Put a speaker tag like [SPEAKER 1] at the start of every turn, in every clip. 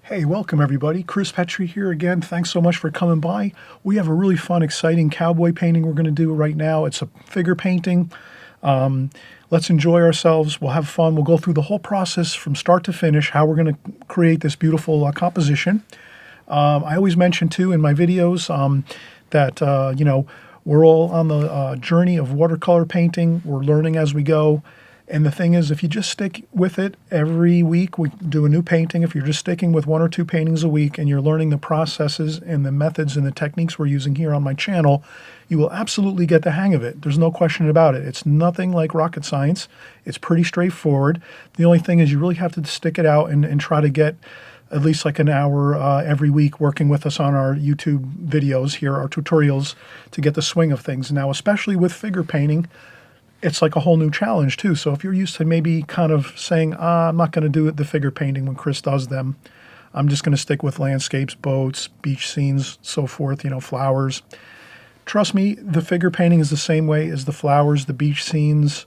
[SPEAKER 1] Hey, welcome everybody. Chris Petri here again. Thanks so much for coming by. We have a really fun, exciting cowboy painting we're going to do right now. It's a figure painting. Let's enjoy ourselves. We'll have fun. We'll go through the whole process from start to finish, how we're going to create this beautiful composition. I always mention too in my videos that, we're all on the journey of watercolor painting. We're learning as we go. And the thing is, if you just stick with it every week, we do a new painting. If you're just sticking with 1 or 2 paintings a week and you're learning the processes and the methods and the techniques we're using here on my channel, you will absolutely get the hang of it. There's no question about it. It's nothing like rocket science. It's pretty straightforward. The only thing is you really have to stick it out and try to get at least like an hour every week working with us on our YouTube videos here, our tutorials, to get the swing of things. Now, especially with figure painting, it's like a whole new challenge too. So if you're used to maybe kind of saying, I'm not going to do the figure painting when Chris does them, I'm just going to stick with landscapes, boats, beach scenes, so forth, flowers. Trust me, the figure painting is the same way as the flowers, the beach scenes,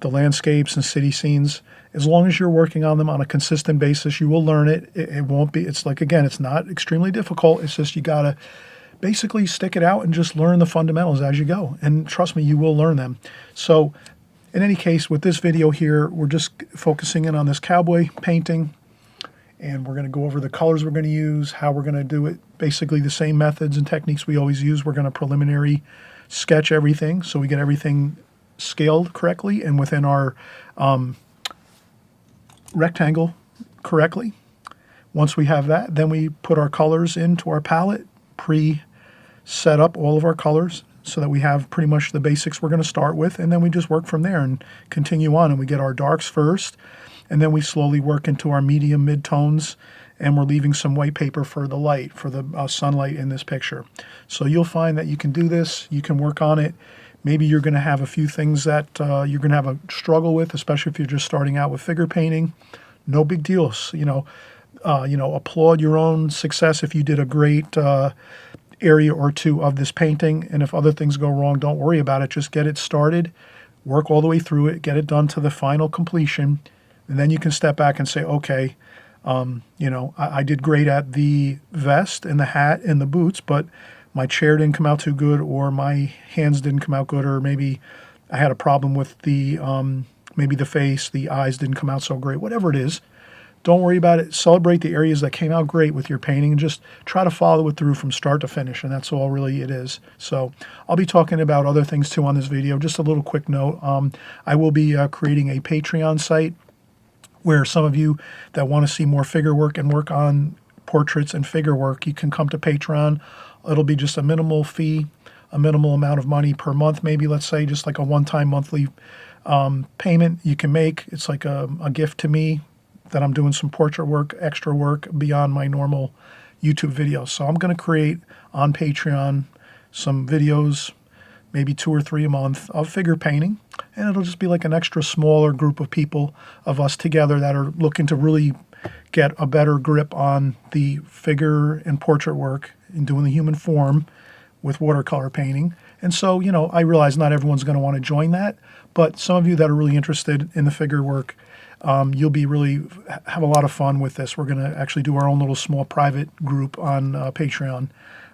[SPEAKER 1] the landscapes and city scenes. As long as you're working on them on a consistent basis, you will learn it. It won't be, it's like, again, it's not extremely difficult. It's just you got to basically stick it out and just learn the fundamentals as you go. And trust me, you will learn them. So in any case, with this video here, we're just focusing in on this cowboy painting, and we're going to go over the colors we're going to use, how we're going to do it, basically the same methods and techniques we always use. We're going to preliminary sketch everything so we get everything scaled correctly and within our rectangle correctly. Once we have that, then we put our colors into our palette, set up all of our colors so that we have pretty much the basics we're going to start with, and then we just work from there and continue on, and we get our darks first, and then we slowly work into our medium mid-tones, and we're leaving some white paper for the light, for the sunlight in this picture. So you'll find that you can do this, you can work on it. Maybe you're going to have a few things that you're going to have a struggle with, especially if you're just starting out with figure painting. No big deals, applaud your own success if you did a great area or two of this painting, and if other things go wrong, don't worry about it. Just get it started, work all the way through it, get it done to the final completion, and then you can step back and say, okay, I did great at the vest and the hat and the boots, but my chair didn't come out too good, or my hands didn't come out good, or maybe I had a problem with the maybe the face, the eyes didn't come out so great. Whatever it is, don't worry about it. Celebrate the areas that came out great with your painting and just try to follow it through from start to finish, and that's all really it is. So I'll be talking about other things too on this video. Just a little quick note. I will be creating a Patreon site where some of you that want to see more figure work and work on portraits and figure work, you can come to Patreon. It'll be just a minimal fee, a minimal amount of money per month, maybe, let's say, just like a one-time monthly payment you can make. It's like a gift to me that I'm doing some portrait work, extra work beyond my normal YouTube videos. So I'm going to create on Patreon some videos, maybe 2 or 3 a month, of figure painting. And it'll just be like an extra smaller group of people, of us together, that are looking to really get a better grip on the figure and portrait work and doing the human form with watercolor painting. And so, I realize not everyone's going to want to join that, but some of you that are really interested in the figure work, you'll be really have a lot of fun with this. We're going to actually do our own little small private group on Patreon,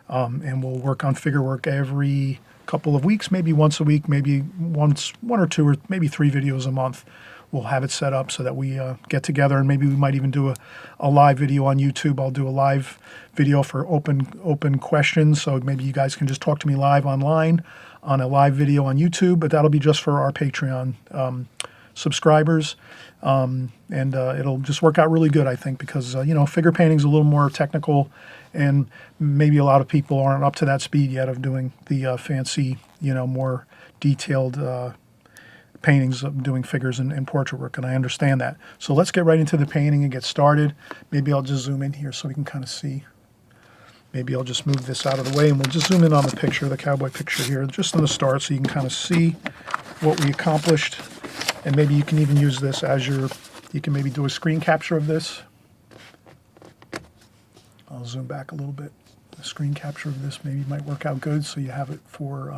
[SPEAKER 1] and we'll work on figure work every couple of weeks, maybe once a week, maybe 1 or 2 or maybe 3 videos a month. We'll have it set up so that we get together, and maybe we might even do a live video on YouTube. I'll do a live video for open questions, so maybe you guys can just talk to me live online on a live video on YouTube, but that'll be just for our Patreon subscribers. And it'll just work out really good, I think, because, figure painting is a little more technical, and maybe a lot of people aren't up to that speed yet of doing the fancy, more detailed paintings of doing figures and portrait work, and I understand that. So let's get right into the painting and get started. Maybe I'll just zoom in here so we can kind of see. Maybe I'll just move this out of the way, and we'll just zoom in on the picture, the cowboy picture here, just in the start, so you can kind of see what we accomplished. And maybe you can even use this as you can maybe do a screen capture of this. I'll zoom back a little bit. A screen capture of this maybe might work out good, so you have it for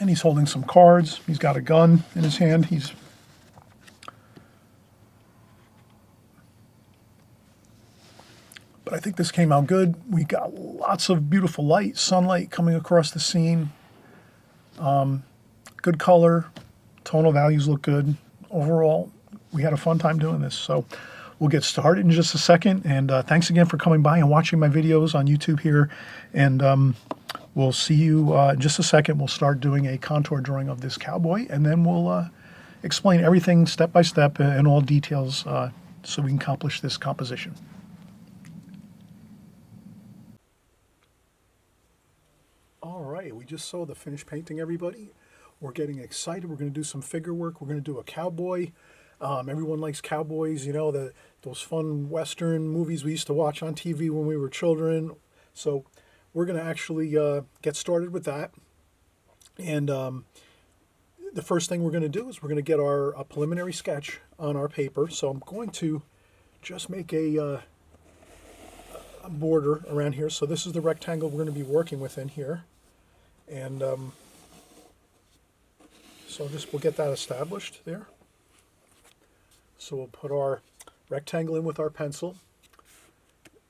[SPEAKER 1] And he's holding some cards. He's got a gun in his hand. But I think this came out good. We got lots of beautiful light, sunlight coming across the scene. Good color. Tonal values look good. Overall, we had a fun time doing this. So we'll get started in just a second. And thanks again for coming by and watching my videos on YouTube here. And we'll see you in just a second. We'll start doing a contour drawing of this cowboy. And then we'll explain everything step by step and all details so we can accomplish this composition. All right, we just saw the finished painting, everybody. We're getting excited. We're going to do some figure work. We're going to do a cowboy. Everyone likes cowboys, you know, those fun Western movies we used to watch on TV when we were children. So we're going to actually get started with that. And the first thing we're going to do is we're going to get a preliminary sketch on our paper. So I'm going to just make a border around here. So this is the rectangle we're going to be working within here. And so we'll get that established there. So we'll put our rectangle in with our pencil.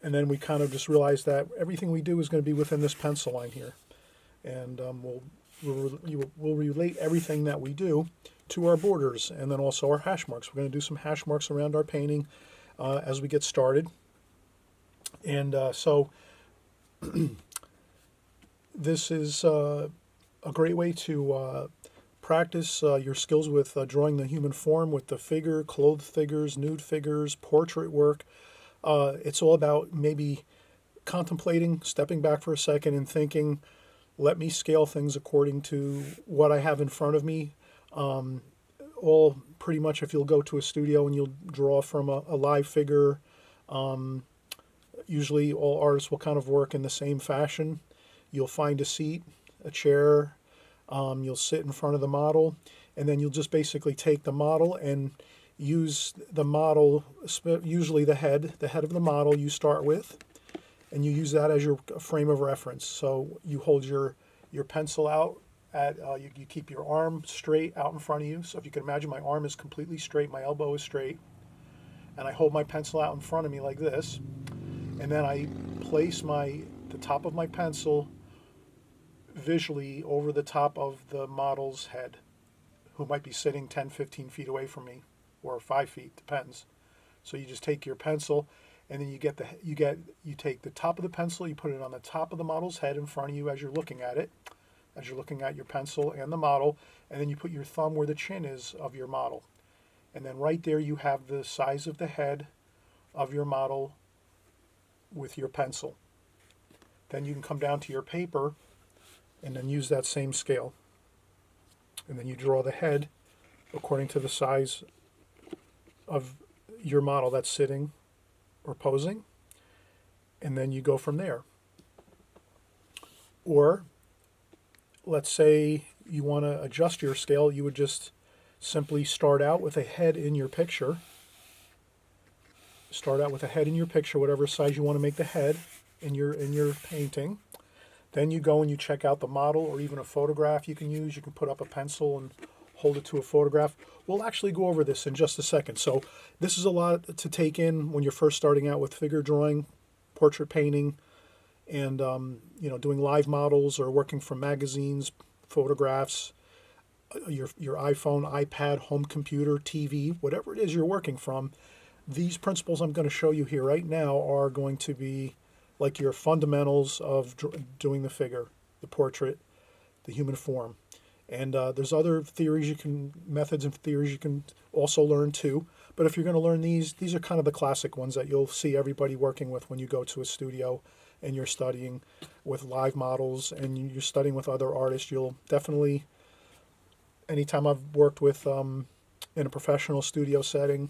[SPEAKER 1] And then we kind of just realize that everything we do is going to be within this pencil line here. And we'll relate everything that we do to our borders and then also our hash marks. We're going to do some hash marks around our painting as we get started. And so this is a great way to practice your skills with drawing the human form with the figure, clothed figures, nude figures, portrait work. It's all about maybe contemplating, stepping back for a second and thinking, let me scale things according to what I have in front of me. All pretty much if you'll go to a studio and you'll draw from a live figure, usually all artists will kind of work in the same fashion. You'll find a seat, a chair, you'll sit in front of the model, and then you'll just basically take the model and use the model, usually the head of the model you start with, and you use that as your frame of reference. So you hold your pencil out, you keep your arm straight out in front of you. So if you can imagine, my arm is completely straight, my elbow is straight, and I hold my pencil out in front of me like this, and then I place the top of my pencil visually over the top of the model's head, who might be sitting 10, 15 feet away from me, or 5 feet, depends. So you just take your pencil, and then you take the top of the pencil, you put it on the top of the model's head in front of you as you're looking at it, as you're looking at your pencil and the model, and then you put your thumb where the chin is of your model. And then right there you have the size of the head of your model with your pencil. Then you can come down to your paper and then use that same scale. And then you draw the head according to the size of your model that's sitting or posing. And then you go from there. Or let's say you want to adjust your scale, you would just simply start out with a head in your picture. Start out with a head in your picture, whatever size you want to make the head in your painting. Then you go and you check out the model or even a photograph you can use. You can put up a pencil and hold it to a photograph. We'll actually go over this in just a second. So this is a lot to take in when you're first starting out with figure drawing, portrait painting, and doing live models or working from magazines, photographs, your iPhone, iPad, home computer, TV, whatever it is you're working from. These principles I'm going to show you here right now are going to be like your fundamentals of doing the figure, the portrait, the human form. And there's other methods and theories you can also learn too. But if you're going to learn these are kind of the classic ones that you'll see everybody working with when you go to a studio and you're studying with live models and you're studying with other artists. You'll definitely, anytime I've worked with in a professional studio setting,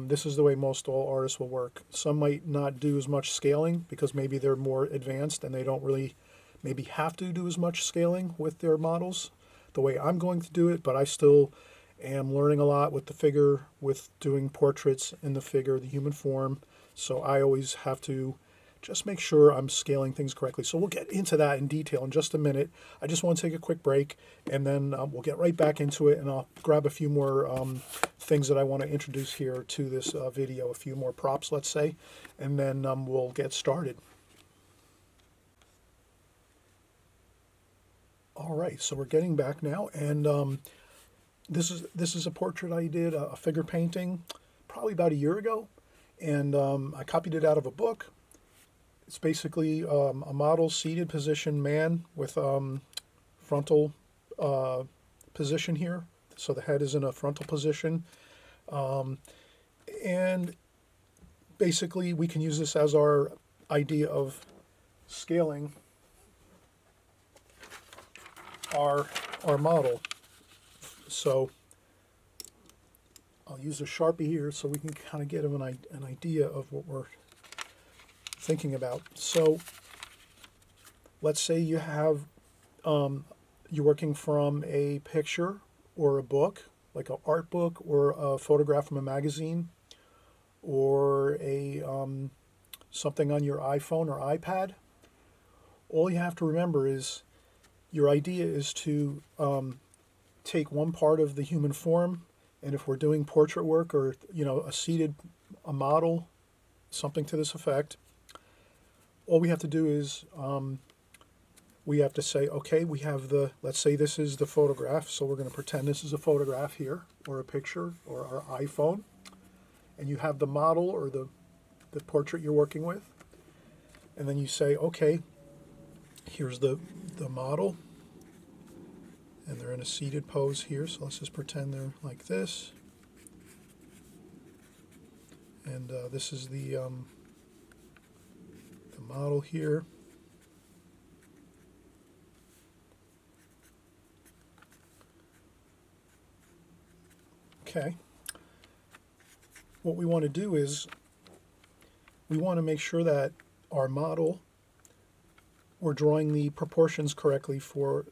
[SPEAKER 1] this is the way most all artists will work. Some might not do as much scaling because maybe they're more advanced and they don't really maybe have to do as much scaling with their models the way I'm going to do it, but I still am learning a lot with the figure, with doing portraits in the figure, the human form. So I always have to just make sure I'm scaling things correctly. So we'll get into that in detail in just a minute. I just want to take a quick break, and then we'll get right back into it, and I'll grab a few more things that I want to introduce here to this video, a few more props, let's say, and then we'll get started. All right, so we're getting back now, and this is a portrait I did, a figure painting, probably about a year ago, and I copied it out of a book. It's basically a model seated position man with frontal position here, so the head is in a frontal position, and basically we can use this as our idea of scaling our model. So I'll use a Sharpie here so we can kind of get an idea of what we're thinking about. So let's say you have you're working from a picture or a book, like an art book or a photograph from a magazine, or a something on your iPhone or iPad. All you have to remember is your idea is to take one part of the human form, and if we're doing portrait work or a model, something to this effect, all we have to do is we have to say, okay, we have let's say this is the photograph, so we're going to pretend this is a photograph here, or a picture, or our iPhone, and you have the model or the portrait you're working with, and then you say, okay, here's the model, and they're in a seated pose here, so let's just pretend they're like this, and this is the model here. Okay, what we want to do is we want to make sure that our model, we're drawing the proportions correctly for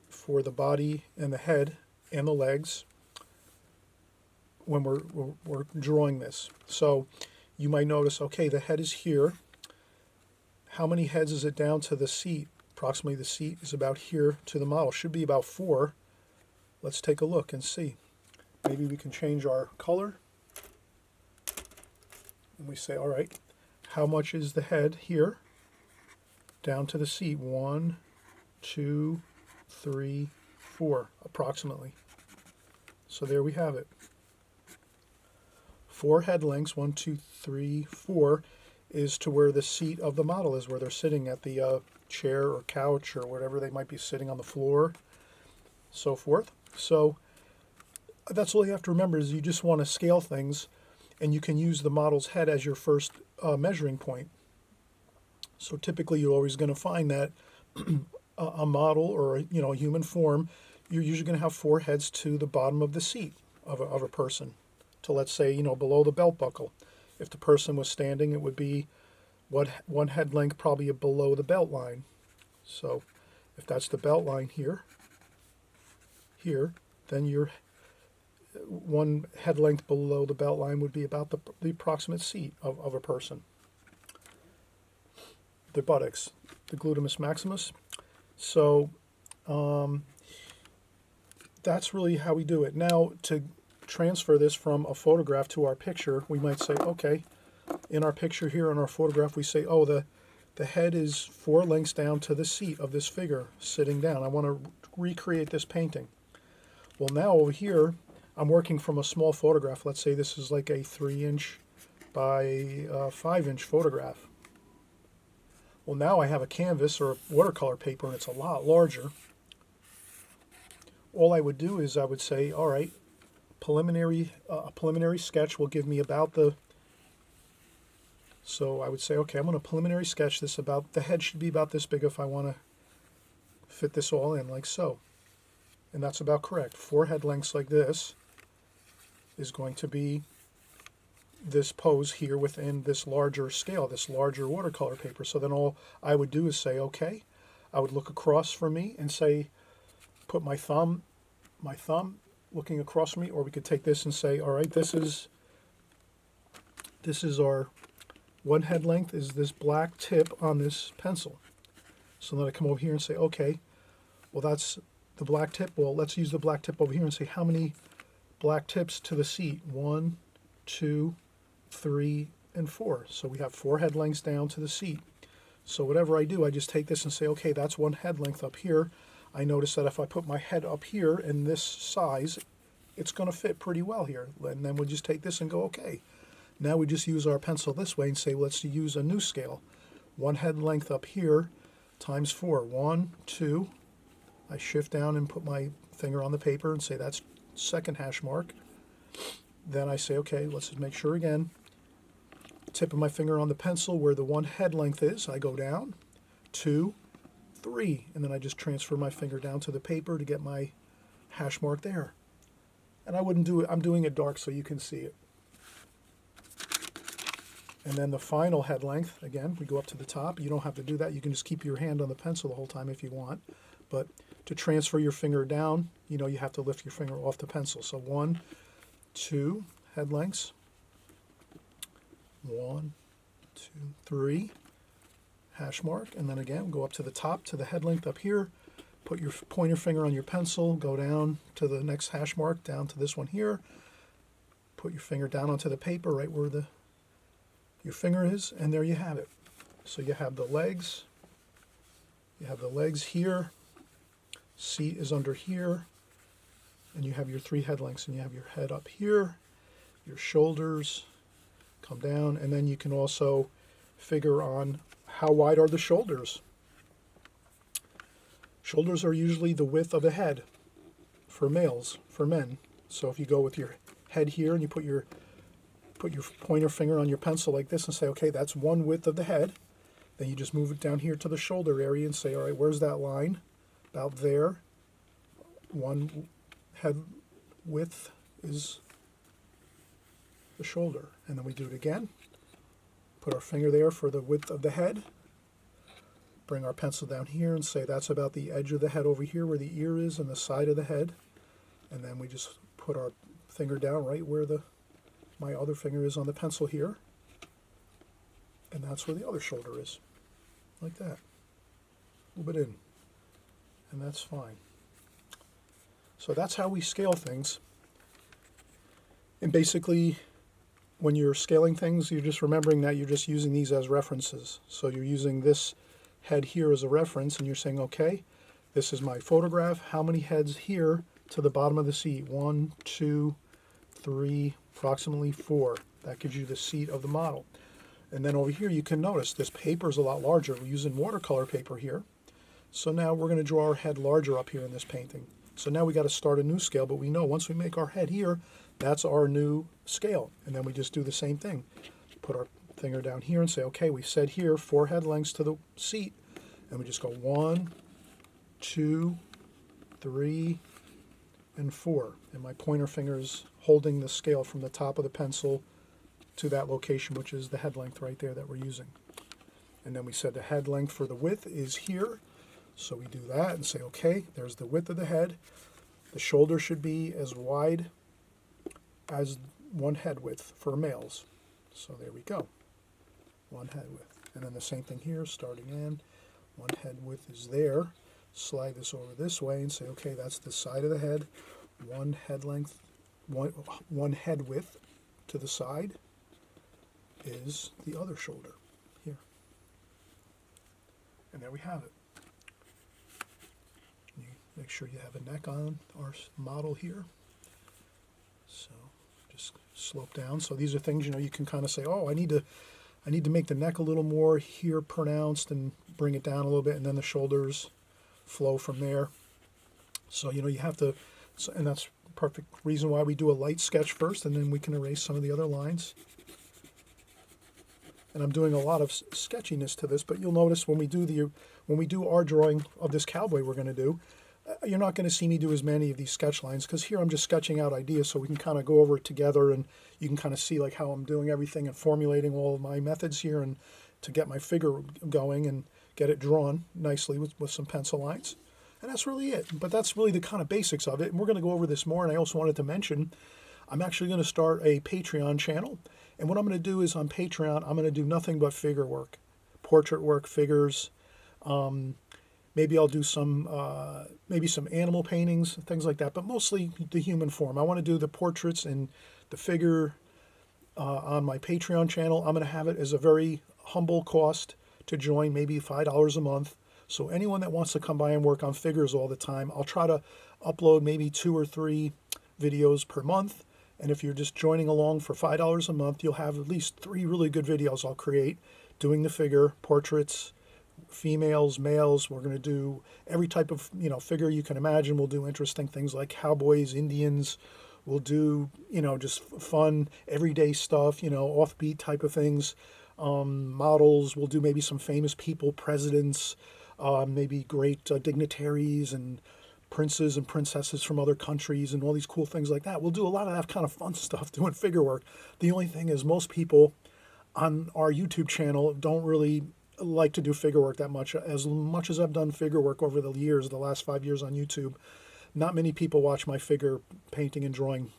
[SPEAKER 1] the body and the head and the legs when we're drawing this. So you might notice, okay, the head is here. How many heads is it down to the seat? Approximately the seat is about here to the model. Should be about 4. Let's take a look and see. Maybe we can change our color. And we say, all right, how much is the head here down to the seat? 1, 2, 3, 4, approximately. So there we have it. 4 head lengths, 1, 2, 3, 4, is to where the seat of the model is, where they're sitting at the chair or couch or whatever they might be sitting on the floor, so forth. So that's all you have to remember, is you just want to scale things, and you can use the model's head as your first measuring point. So typically you're always going to find that a model or a human form, you're usually going to have 4 heads to the bottom of the seat of a person, to, let's say, below the belt buckle. If the person was standing, it would be one head length probably below the belt line. So if that's the belt line here, then your one head length below the belt line would be about the approximate seat of a person. The buttocks, the glutamus maximus. So that's really how we do it. Now, to transfer this from a photograph to our picture, we might say, okay, in our picture here, in our photograph, we say, oh, the head is 4 lengths down to the seat of this figure sitting down. I want to recreate this painting. Well, now over here, I'm working from a small photograph. Let's say this is like a 3-inch by 5-inch photograph. Well, now I have a canvas or a watercolor paper, and it's a lot larger. All I would do is I would say, all right, a preliminary sketch will give me about so I would say, okay, I'm going to preliminary sketch this about, the head should be about this big if I want to fit this all in, like so. And that's about correct. 4 head lengths like this is going to be this pose here within this larger scale, this larger watercolor paper. So then all I would do is say, okay, I would look across from me and say, put my thumb looking across from me, or we could take this and say, all right, this is our one head length is this black tip on this pencil. So then I come over here and say, okay, well that's the black tip. Well, let's use the black tip over here and say how many black tips to the seat. 1, 2, 3, and 4. So we have 4 head lengths down to the seat. So whatever I do, I just take this and say, okay, that's 1 head length up here. I notice that if I put my head up here in this size, it's going to fit pretty well here. And then we'll just take this and go, okay. Now we just use our pencil this way and say, let's use a new scale. 1 head length up here times 4. 1, 2. I shift down and put my finger on the paper and say that's second hash mark. Then I say, okay, let's just make sure again. Tip of my finger on the pencil where the 1 head length is. I go down. 2, 3. And then I just transfer my finger down to the paper to get my hash mark there. And I wouldn't do it. I'm doing it dark so you can see it. And then the final head length, again, we go up to the top. You don't have to do that. You can just keep your hand on the pencil the whole time if you want. But to transfer your finger down, you have to lift your finger off the pencil. So 1, 2 head lengths. 1, 2, 3 hash mark. And then again, go up to the top to the head length up here. Put your pointer finger on your pencil. Go down to the next hash mark, down to this one here. Put your finger down onto the paper right where your finger is, and there you have it. So you have the legs. You have the legs here. Seat is under here. And you have your 3 head lengths, and you have your head up here, your shoulders come down, and then you can also figure on how wide are the shoulders. Shoulders are usually the width of the head for males, for men. So if you go with your head here and you put your pointer finger on your pencil like this and say, okay, that's 1 width of the head. Then you just move it down here to the shoulder area and say, all right, where's that line? About there. 1 head width is the shoulder. And then we do it again. Put our finger there for the width of the head. Bring our pencil down here and say that's about the edge of the head over here where the ear is and the side of the head. And then we just put our finger down right where my other finger is on the pencil here. And that's where the other shoulder is. Like that. A little bit in. And that's fine. So that's how we scale things. And basically, when you're scaling things, you're just remembering that you're just using these as references. So you're using this head here as a reference, and you're saying, okay, this is my photograph. How many heads here to the bottom of the seat? 1, 2, 3, approximately 4. That gives you the seat of the model. And then over here you can notice this paper is a lot larger. We're using watercolor paper here. So now we're going to draw our head larger up here in this painting. So now we got to start a new scale, but we know once we make our head here, that's our new scale. And then we just do the same thing. Put our finger down here and say, okay, we said here 4 head lengths to the seat. And we just go 1, 2, 3, and 4. And my pointer finger is holding the scale from the top of the pencil to that location, which is the head length right there that we're using. And then we said the head length for the width is here. So we do that and say, okay, there's the width of the head. The shoulder should be as wide as 1 head width for males. So there we go. 1 head width. And then the same thing here, starting in. 1 head width is there. Slide this over this way and say, okay, that's the side of the head. 1 head length, one head width to the side is the other shoulder here. And there we have it. You make sure you have a neck on our model here. So just slope down. So these are things, you can kind of say, oh, I need to make the neck a little more here pronounced and bring it down a little bit, and then the shoulders flow from there. So, you have to, and that's the perfect reason why we do a light sketch first, and then we can erase some of the other lines. And I'm doing a lot of sketchiness to this, but you'll notice when we do our drawing of this cowboy we're going to do, you're not going to see me do as many of these sketch lines, because here I'm just sketching out ideas so we can kind of go over it together, and you can kind of see like how I'm doing everything and formulating all of my methods here and to get my figure going and get it drawn nicely with some pencil lines. And that's really it. But that's really the kind of basics of it. And we're going to go over this more. And I also wanted to mention, I'm actually going to start a Patreon channel. And what I'm going to do is on Patreon, I'm going to do nothing but figure work, portrait work, figures. Maybe I'll do maybe some animal paintings, things like that, but mostly the human form. I want to do the portraits and the figure on my Patreon channel. I'm going to have it as a very humble cost to join, maybe $5 a month. So anyone that wants to come by and work on figures all the time, I'll try to upload maybe 2 or 3 videos per month. And if you're just joining along for $5 a month, you'll have at least 3 really good videos I'll create doing the figure, portraits, females, males. We're going to do every type of, figure you can imagine. We'll do interesting things like cowboys, Indians. We'll do, just fun, everyday stuff, offbeat type of things. Models. We'll do maybe some famous people, presidents, maybe great dignitaries and princes and princesses from other countries and all these cool things like that. We'll do a lot of that kind of fun stuff doing figure work. The only thing is most people on our YouTube channel don't really like to do figure work that much. As much as I've done figure work over the years, the last 5 years on YouTube, not many people watch my figure painting and drawing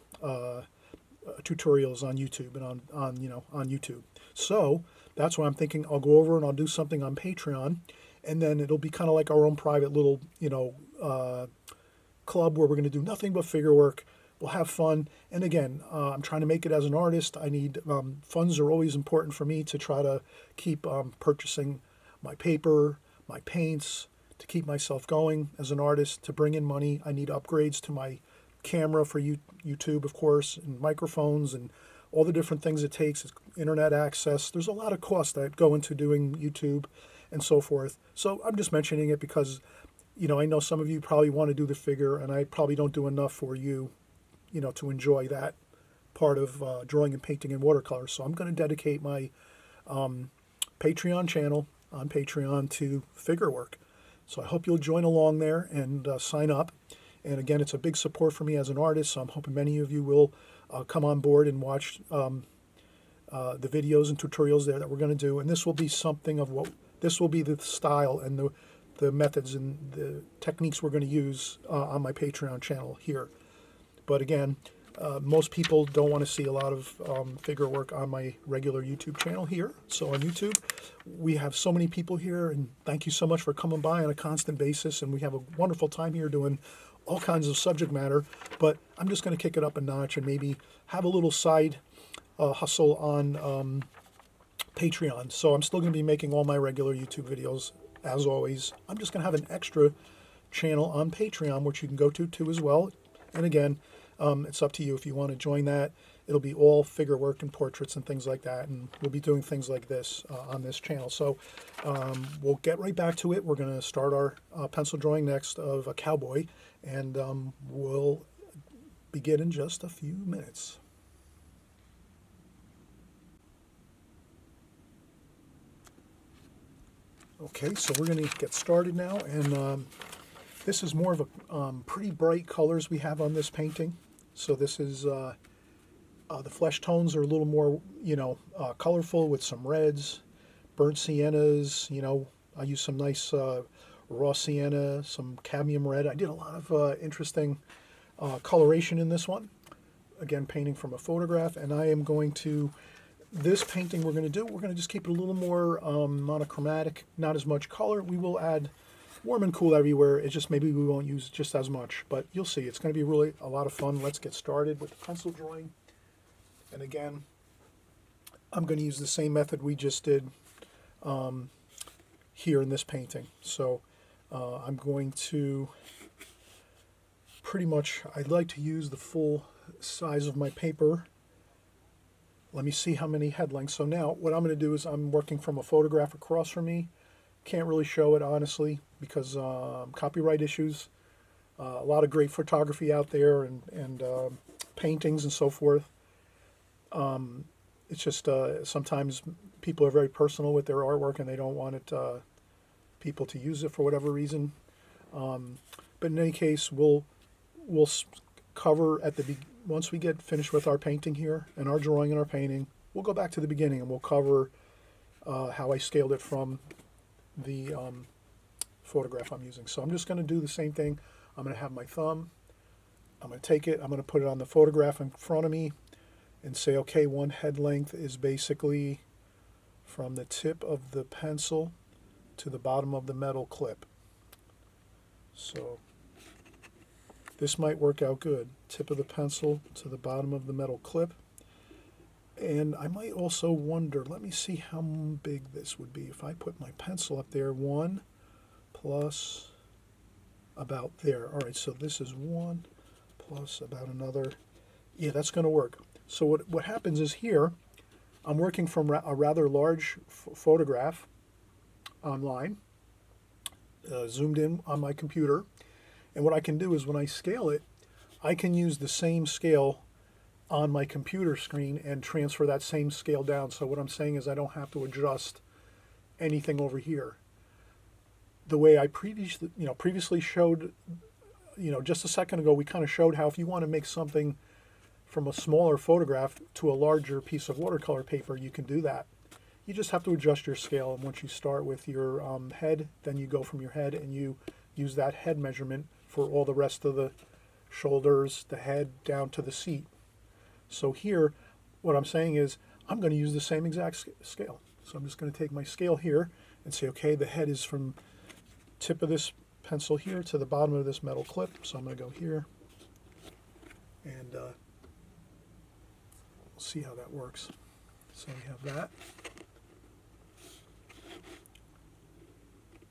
[SPEAKER 1] tutorials on YouTube and on YouTube. So that's why I'm thinking I'll go over and I'll do something on Patreon, and then it'll be kind of like our own private little club where we're going to do nothing but figure work. We'll have fun, and again, I'm trying to make it as an artist. I need funds are always important for me to try to keep purchasing my paper, my paints, to keep myself going as an artist. To bring in money, I need upgrades to my camera for YouTube, of course, and microphones and all the different things it takes, internet access. There's a lot of costs that go into doing YouTube and so forth. So I'm just mentioning it because, I know some of you probably want to do the figure, and I probably don't do enough for you, to enjoy that part of drawing and painting in watercolor. So I'm going to dedicate my Patreon channel on Patreon to figure work. So I hope you'll join along there and sign up. And again, it's a big support for me as an artist, so I'm hoping many of you will come on board and watch the videos and tutorials there that we're going to do. And this will be something of this will be the style and the methods and the techniques we're going to use on my Patreon channel here. But again, most people don't want to see a lot of figure work on my regular YouTube channel here. So on YouTube, we have so many people here, and thank you so much for coming by on a constant basis. And we have a wonderful time here doing all kinds of subject matter. But I'm just going to kick it up a notch and maybe have a little side hustle on Patreon. So I'm still going to be making all my regular YouTube videos as always. I'm just going to have an extra channel on Patreon, which you can go to too as well. And again, it's up to you if you want to join that. It'll be all figure work and portraits and things like that, and we'll be doing things like this on this channel. So we'll get right back to it. We're going to start our pencil drawing next of a cowboy, and we'll begin in just a few minutes. Okay, so we're going to get started now, and this is more of a pretty bright colors we have on this painting. So this is the flesh tones are a little more, colorful with some reds, burnt siennas. I use some nice raw sienna, some cadmium red. I did a lot of interesting coloration in this one. Again, painting from a photograph, and I am going to. This painting we're going to just keep it a little more monochromatic, not as much color. We will add warm and cool everywhere. It's just maybe we won't use just as much, but you'll see. It's going to be really a lot of fun. Let's get started with the pencil drawing. And again, I'm going to use the same method we just did here in this painting. So I'm going to pretty much, I'd like to use the full size of my paper. Let me see how many head lengths. So now what I'm going to do is I'm working from a photograph across from me. Can't really show it honestly because copyright issues. A lot of great photography out there and paintings and so forth. It's just sometimes people are very personal with their artwork and they don't want it people to use it for whatever reason. But in any case, we'll cover at the once we get finished with our painting here and our drawing and our painting, we'll go back to the beginning and we'll cover how I scaled it from the photograph I'm using. So I'm just going to do the same thing. I'm going to have my thumb. I'm going to take it. I'm going to put it on the photograph in front of me. and say, okay, one head length is basically from the tip of the pencil to the bottom of the metal clip. So this might work out good. Tip of the pencil to the bottom of the metal clip. And I might also wonder, let me see how big this would be. If I put my pencil up there, 1 plus about there. All right, so this is 1 plus about another. Yeah, that's going to work. So what happens is here, I'm working from a rather large photograph online, zoomed in on my computer. And what I can do is when I scale it, I can use the same scale on my computer screen and transfer that same scale down. So what I'm saying is I don't have to adjust anything over here. The way I previously showed, just a second ago, we kind of showed how if you want to make something from a smaller photograph to a larger piece of watercolor paper, you can do that. You just have to adjust your scale, and once you start with your head, then you go from your head and you use that head measurement for all the rest of the shoulders, the head, down to the seat. So here, what I'm saying is I'm going to use the same exact scale. So I'm just going to take my scale here and say, okay, the head is from tip of this pencil here to the bottom of this metal clip. So I'm going to go here and see how that works. So we have that.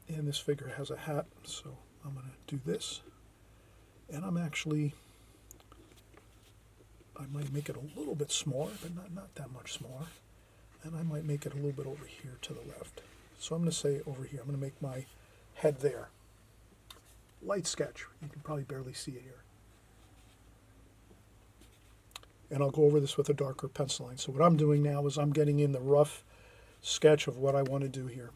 [SPEAKER 1] And this figure has a hat, so I'm going to do this. And I might make it a little bit smaller, but not that much smaller. And I might make it a little bit over here to the left. So I'm going to say over here, I'm going to make my head there. Light sketch. You can probably barely see it here. And I'll go over this with a darker pencil line. So what I'm doing now is I'm getting in the rough sketch of what I want to do here.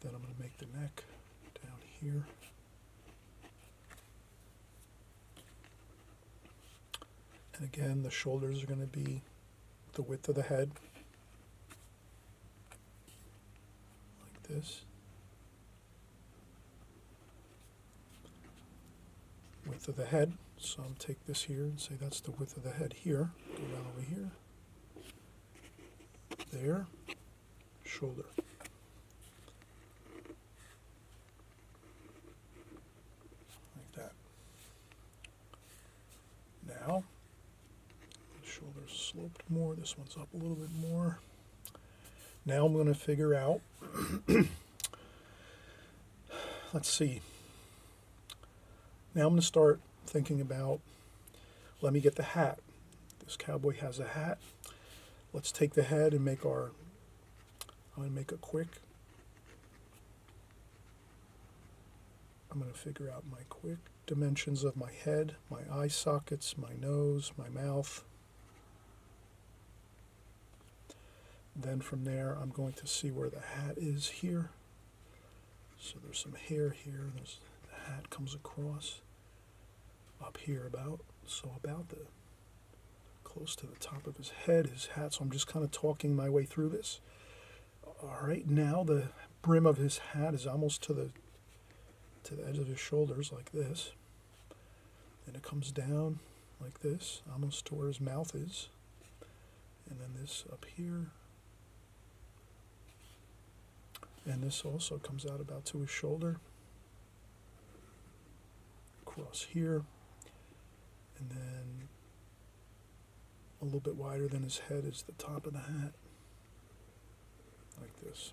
[SPEAKER 1] Then I'm going to make the neck down here. And again, the shoulders are going to be the width of the head, like this. Width of the head. So I'll take this here and say that's the width of the head here. Go down over here. There. Shoulder. Like that. Now, the shoulder's sloped more. This one's up a little bit more. Now I'm going to figure out, let's see. Now I'm going to start thinking about, let me get the hat. This cowboy has a hat. Let's take the head and make I'm going to make a quick, I'm going to figure out my quick dimensions of my head, my eye sockets, my nose, my mouth. Then from there, I'm going to see where the hat is here. So there's some hair here. The hat comes across up here about close to the top of his head, his hat. So I'm just kind of talking my way through this. All right, now the brim of his hat is almost to the edge of his shoulders like this. And it comes down like this, almost to where his mouth is. And then this up here. And this also comes out about to his shoulder. Across here. And then a little bit wider than his head is the top of the hat. Like this.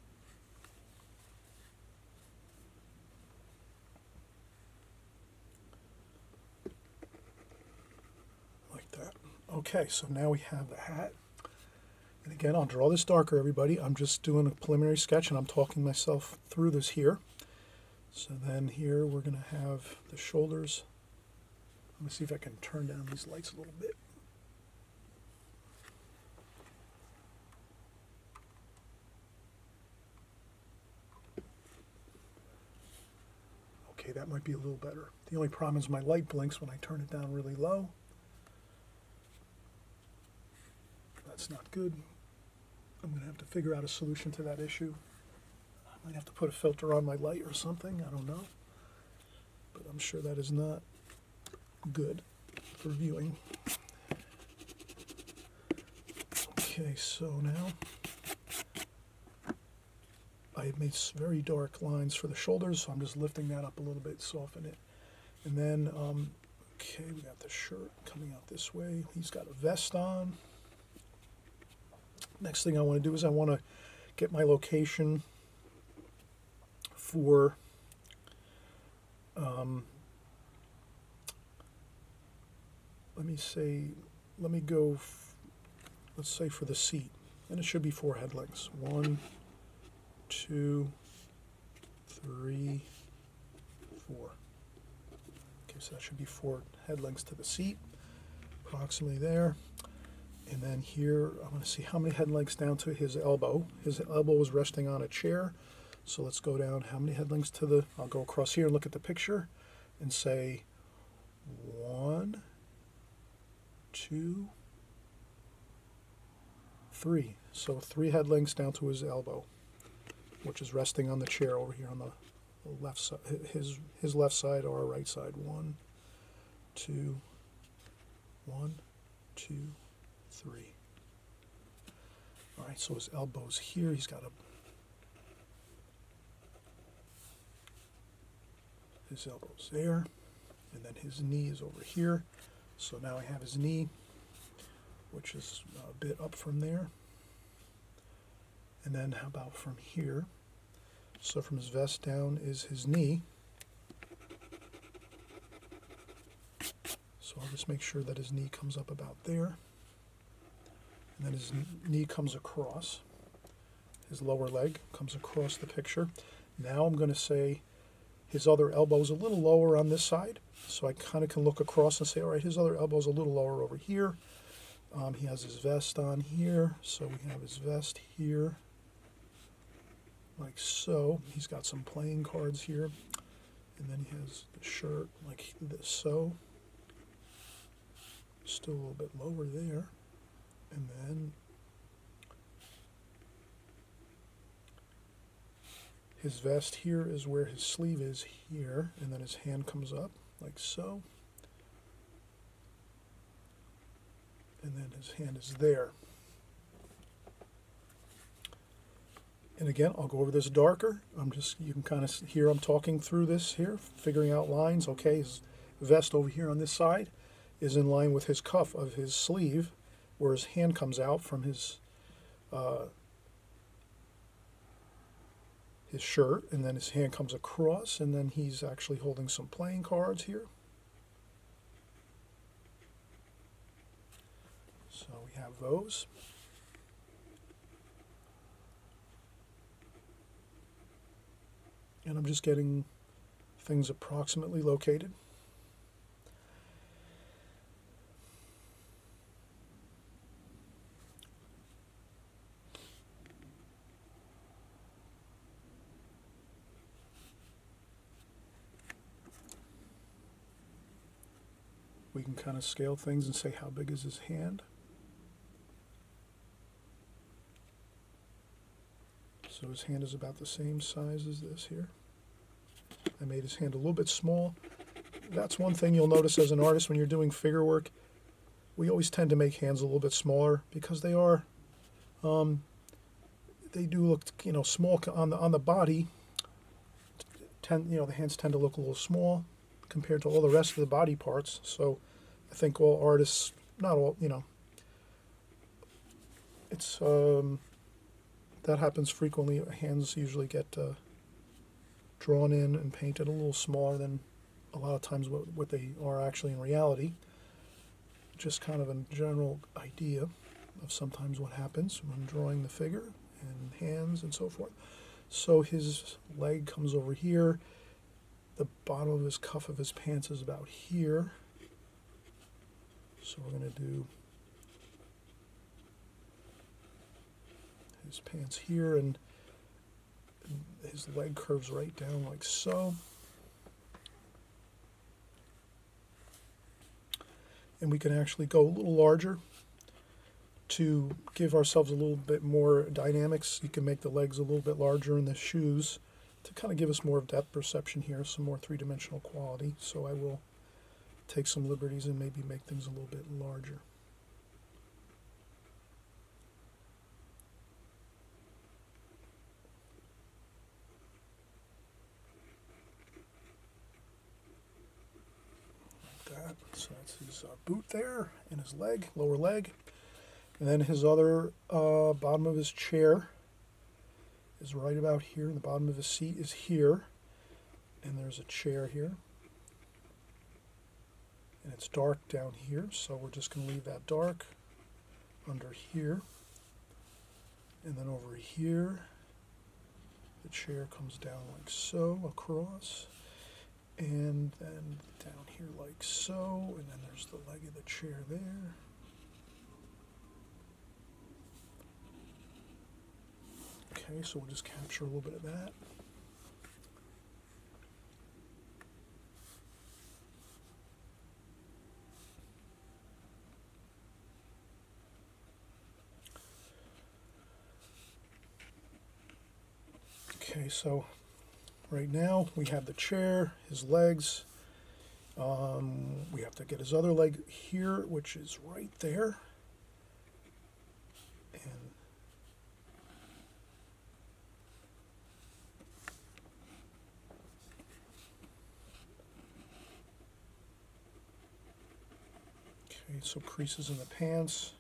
[SPEAKER 1] Like that. Okay, so now we have the hat. And again, I'll draw this darker, everybody. I'm just doing a preliminary sketch, and I'm talking myself through this here. So then here we're going to have the shoulders. Let me see if I can turn down these lights a little bit. Okay, that might be a little better. The only problem is my light blinks when I turn it down really low. That's not good. I'm going to have to figure out a solution to that issue. I might have to put a filter on my light or something. I don't know. But I'm sure that is not good for viewing. Okay, so now I made very dark lines for the shoulders, so I'm just lifting that up a little bit, soften it. And then, okay, we got the shirt coming out this way. He's got a vest on. Next thing I want to do is I want to get my location for let me go, let's say for the seat, and it should be 4 head lengths. 1, 2, 3, 4. Okay, so that should be 4 head lengths to the seat, approximately there. And then here, I want to see how many head lengths down to his elbow. His elbow was resting on a chair. So let's go down how many head lengths to the, I'll go across here and look at the picture and say 1, 2, 3. So 3 head lengths down to his elbow, which is resting on the chair over here on the left side, his left side or our right side. 1, 2, 1, 2, 3. All right, so his elbow's here. He's got his elbow's there, and then his knee is over here. So now I have his knee, which is a bit up from there. And then how about from here? So from his vest down is his knee. So I'll just make sure that his knee comes up about there. And then his knee comes across. His lower leg comes across the picture. Now I'm going to say his other elbow's a little lower on this side. So I kind of can look across and say, all right, his other elbow's a little lower over here. He has his vest on here. So we have his vest here, like so. He's got some playing cards here. And then he has the shirt like this, so. Still a little bit lower there. And then his vest here is where his sleeve is here, and then his hand comes up like so. And then his hand is there. And again, I'll go over this darker. You can kind of hear I'm talking through this here, figuring out lines. Okay, his vest over here on this side is in line with his cuff of his sleeve, where his hand comes out from his shirt, and then his hand comes across, and then he's actually holding some playing cards here. So we have those. And I'm just getting things approximately located. We can kind of scale things and say how big is his hand. So his hand is about the same size as this here. I made his hand a little bit small. That's one thing you'll notice as an artist when you're doing figure work. We always tend to make hands a little bit smaller because they are, they do look, small on the body. The hands tend to look a little small compared to all the rest of the body parts. So I think all artists, not all, it's that happens frequently. Hands usually get drawn in and painted a little smaller than a lot of times what they are actually in reality. Just kind of a general idea of sometimes what happens when drawing the figure and hands and so forth. So his leg comes over here. The bottom of his cuff of his pants is about here. So we're going to do his pants here, and his leg curves right down like so. And we can actually go a little larger to give ourselves a little bit more dynamics. You can make the legs a little bit larger in the shoes to kind of give us more of depth perception here, some more three-dimensional quality. So I will take some liberties and maybe make things a little bit larger. So that's his boot there and his leg, lower leg. And then his other bottom of his chair is right about here. The bottom of his seat is here. And there's a chair here. And it's dark down here, so we're just going to leave that dark under here. And then over here, the chair comes down like so, across. And then down here like so. And then there's the leg of the chair there. Okay, so we'll just capture a little bit of that. Okay, so right now we have the chair, his legs. We have to get his other leg here, which is right there. And okay, so creases in the pants,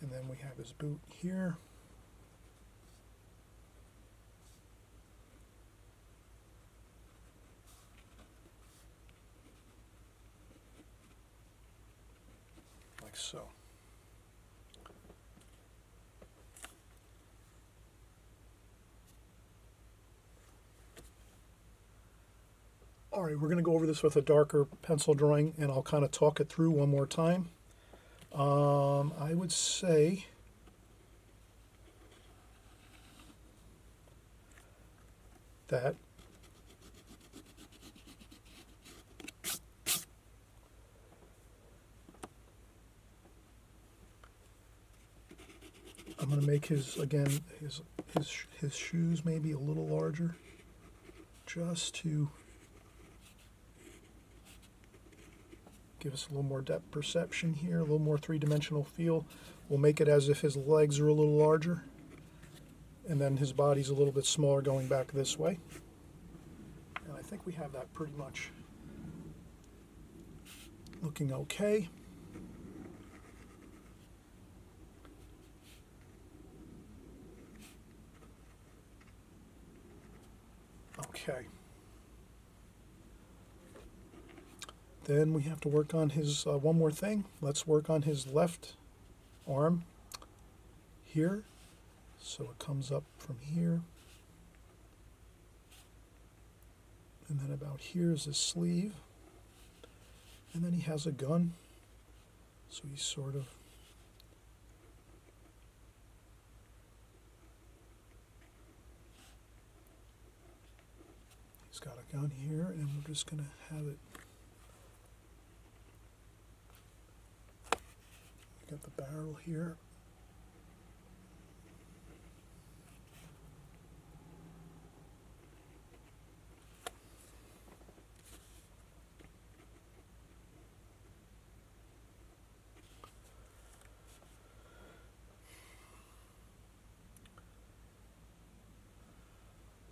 [SPEAKER 1] and then we have his boot here. Like so. All right, we're going to go over this with a darker pencil drawing, and I'll kind of talk it through one more time. I would say that I'm going to make his shoes maybe a little larger, just to give us a little more depth perception here, a little more three-dimensional feel. We'll make it as if his legs are a little larger, and then his body's a little bit smaller going back this way. And I think we have that pretty much looking okay. Okay. Then we have to work on his, one more thing. Let's work on his left arm here. So it comes up from here. And then about here is his sleeve. And then he has a gun. So he's sort of he's got a gun here, and we're just going to have it. Got the barrel here.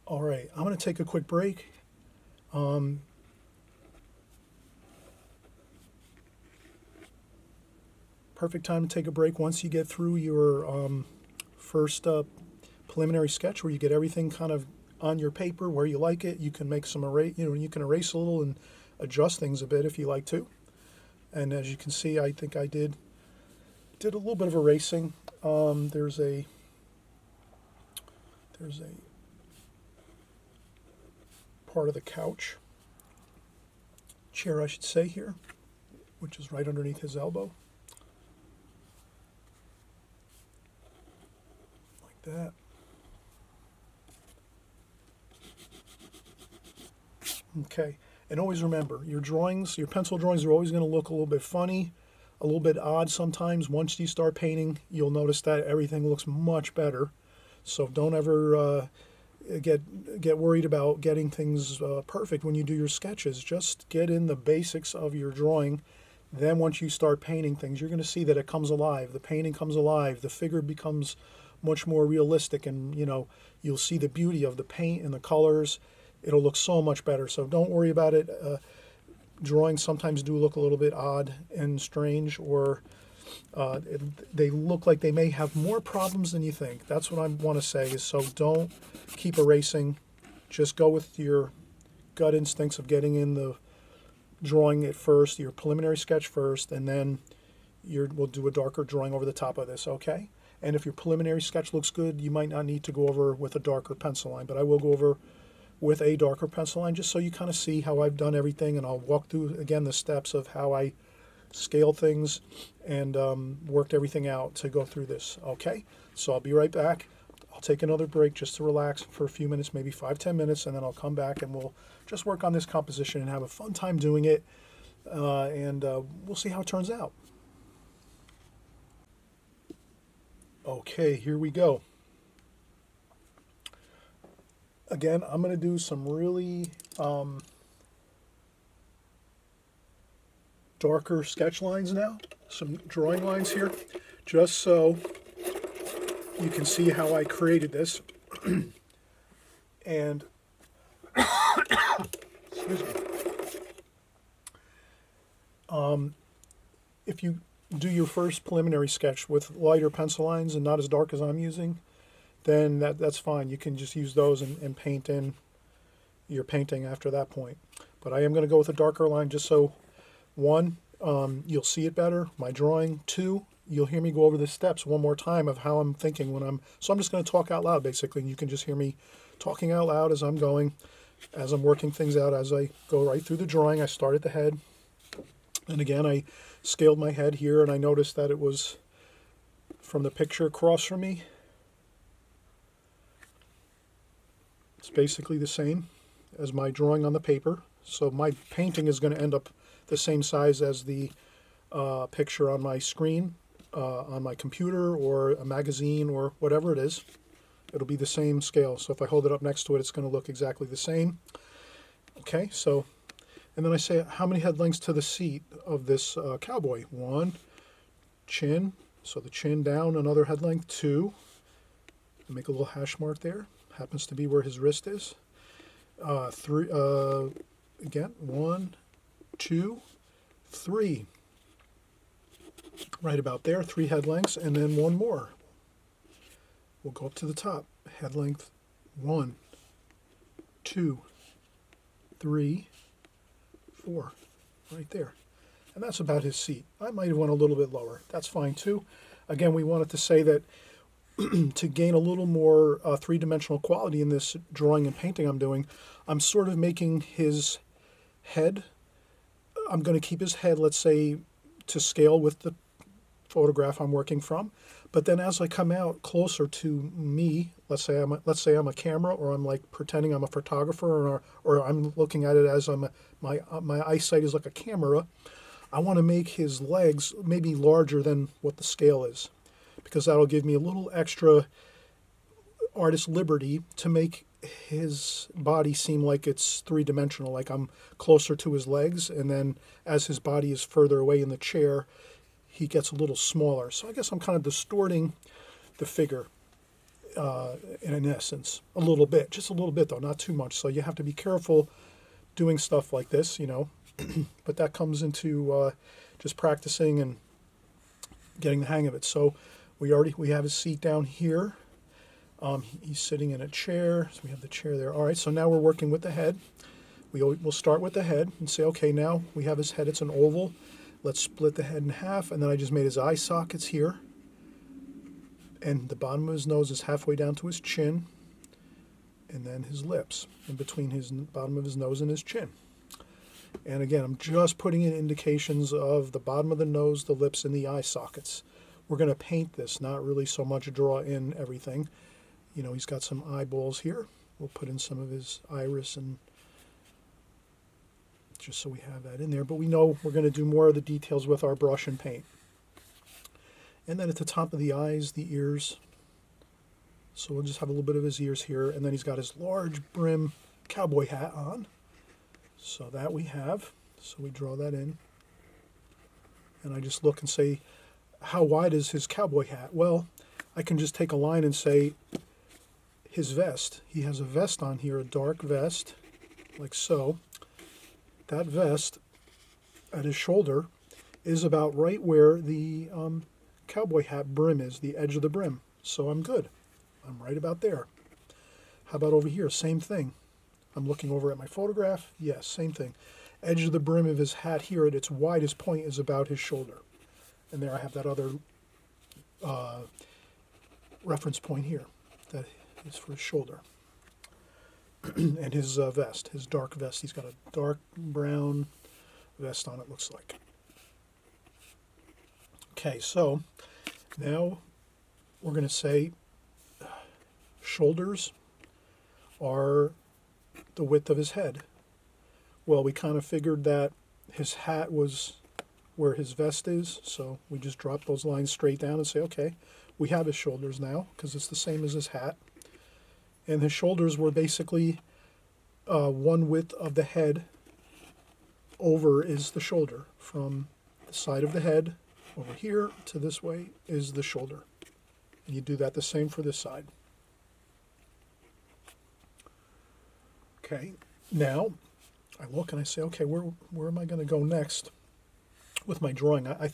[SPEAKER 1] All right, I'm going to take a quick break. Perfect time to take a break once you get through your first preliminary sketch, where you get everything kind of on your paper where you like it. You can make some you can erase a little and adjust things a bit if you like to. And as you can see, I think I did a little bit of erasing. There's a part of the chair, I should say, here, which is right underneath his elbow. That. Okay, and always remember, your drawings, your pencil drawings are always going to look a little bit funny, a little bit odd sometimes. Once you start painting, you'll notice that everything looks much better. So don't ever get worried about getting things perfect when you do your sketches. Just get in the basics of your drawing. Then once you start painting things, you're going to see that it comes alive. The painting comes alive. The figure becomes much more realistic, and you'll see the beauty of the paint and the colors. It'll look so much better. So don't worry about it. drawings sometimes do look a little bit odd and strange, or they look like they may have more problems than you think. That's what I want to say. Is so don't keep erasing. Just go with your gut instincts of getting in the drawing at first, your preliminary sketch first, and then we'll do a darker drawing over the top of this, okay? And if your preliminary sketch looks good, you might not need to go over with a darker pencil line, but I will go over with a darker pencil line just so you kind of see how I've done everything, and I'll walk through again the steps of how I scale things and worked everything out to go through this, okay? So I'll be right back. I'll take another break just to relax for a few minutes, maybe 5-10 minutes, and then I'll come back and we'll just work on this composition and have a fun time doing it, and we'll see how it turns out. Okay, here we go. Again, I'm going to do some really darker sketch lines now, some drawing lines here, just so you can see how I created this. And excuse me. If you do your first preliminary sketch with lighter pencil lines and not as dark as I'm using, then that's fine. You can just use those and paint in your painting after that point. But I am going to go with a darker line just so, one, you'll see it better, my drawing. Two, you'll hear me go over the steps one more time of how I'm thinking so I'm just going to talk out loud basically, and you can just hear me talking out loud as I'm going, as I'm working things out as I go right through the drawing. I start at the head, and again I scaled my head here, and I noticed that it was from the picture across from me. It's basically the same as my drawing on the paper, so my painting is going to end up the same size as the picture on my screen, on my computer or a magazine or whatever it is. It'll be the same scale, so if I hold it up next to it, it's going to look exactly the same. Okay, so, and then I say how many head lengths to the seat of this cowboy. 1, chin, so the chin down, another head length. 2, make a little hash mark there, happens to be where his wrist is. 3, again, 1, 2, 3, right about there, 3 head lengths, and then one more. We'll go up to the top, head length 1, 2, 3, 4, right there. And that's about his seat. I might have went a little bit lower. That's fine too. Again, we wanted to say that to gain a little more three-dimensional quality in this drawing and painting I'm doing, I'm sort of making his head, I'm going to keep his head, let's say, to scale with the photograph I'm working from. But then as I come out closer to me, let's say I'm a camera, or I'm like pretending I'm a photographer, or I'm looking at it as my eyesight is like a camera. I want to make his legs maybe larger than what the scale is, because that'll give me a little extra artist liberty to make his body seem like it's three-dimensional, like I'm closer to his legs, and then as his body is further away in the chair, he gets a little smaller. So I guess I'm kind of distorting the figure in essence a little bit, just a little bit though, not too much. So you have to be careful doing stuff like this, you know, but that comes into just practicing and getting the hang of it. So we have his seat down here. He's sitting in a chair, so we have the chair there. All right, so now we're working with the head. We'll start with the head and say, okay, now we have his head. It's an oval. Let's split the head in half, and then I just made his eye sockets here. And the bottom of his nose is halfway down to his chin, and then his lips in between his bottom of his nose and his chin. And again, I'm just putting in indications of the bottom of the nose, the lips, and the eye sockets. We're going to paint this, not really so much draw in everything. You know, he's got some eyeballs here. We'll put in some of his iris, and just so we have that in there. But we know we're going to do more of the details with our brush and paint. And then at the top of the eyes, the ears. So we'll just have a little bit of his ears here. And then he's got his large brim cowboy hat on. So that we have. So we draw that in. And I just look and say, how wide is his cowboy hat? Well, I can just take a line and say his vest. He has a vest on here, a dark vest, like so. That vest at his shoulder is about right where the cowboy hat brim is, the edge of the brim. So I'm good. I'm right about there. How about over here? Same thing. I'm looking over at my photograph. Yes, same thing. Edge of the brim of his hat here at its widest point is about his shoulder. And there I have that other reference point here. That is for his shoulder. And his vest, his dark vest. He's got a dark brown vest on, it looks like. Okay, so now we're going to say shoulders are the width of his head. Well, we kind of figured that his hat was where his vest is, so we just drop those lines straight down and say, okay, we have his shoulders now because it's the same as his hat. And his shoulders were basically one width of the head over is the shoulder. From the side of the head over here to this way is the shoulder. And you do that the same for this side. Okay, now I look and I say, okay, where am I going to go next with my drawing? I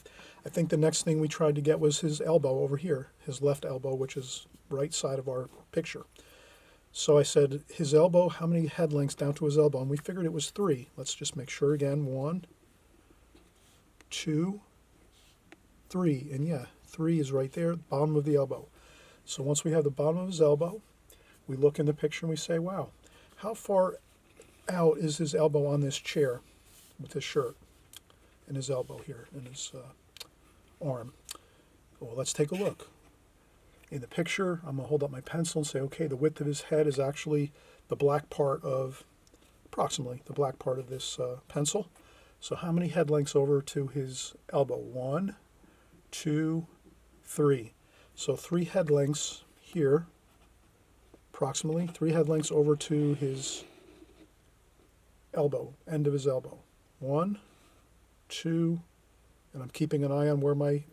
[SPEAKER 1] think the next thing we tried to get was his elbow over here, his left elbow, which is right side of our picture. So I said, his elbow, how many head lengths down to his elbow? And we figured it was 3. Let's just make sure again. 1, 2, 3. And yeah, 3 is right there, bottom of the elbow. So once we have the bottom of his elbow, we look in the picture and we say, wow, how far out is his elbow on this chair with his shirt and his elbow here and his arm? Well, let's take a look. In the picture, I'm going to hold up my pencil and say, okay, the width of his head is actually the black part of, approximately the black part of this pencil. So how many head lengths over to his elbow? 1, 2, 3. So 3 head lengths here, approximately 3 head lengths over to his elbow, end of his elbow. 1, 2, and I'm keeping an eye on where my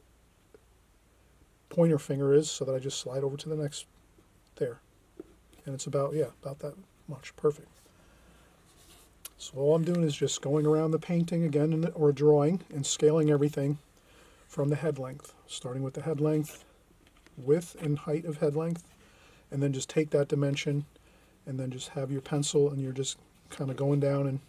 [SPEAKER 1] pointer finger is so that I just slide over to the next there. And it's about, yeah, about that much. Perfect. So all I'm doing is just going around the painting again, or drawing, and scaling everything from the head length, starting with the head length, width and height of head length, and then just take that dimension and then just have your pencil and you're just kind of going down and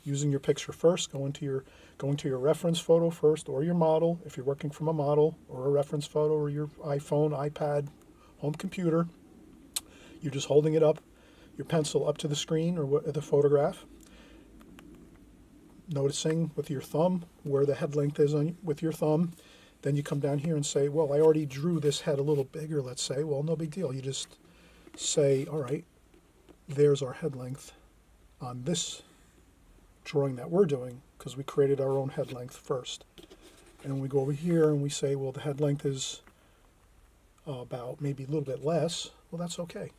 [SPEAKER 1] using your picture first, going to your reference photo first, or your model if you're working from a model, or a reference photo, or your iPhone, iPad, home computer. You're just holding it up, your pencil up to the screen or the photograph, noticing with your thumb where the head length is with your thumb. Then you come down here and say, well, I already drew this head a little bigger, let's say. Well, no big deal. You just say, all right, there's our head length on this drawing that we're doing, because we created our own head length first. And we go over here and we say, well, the head length is about maybe a little bit less. Well, that's okay.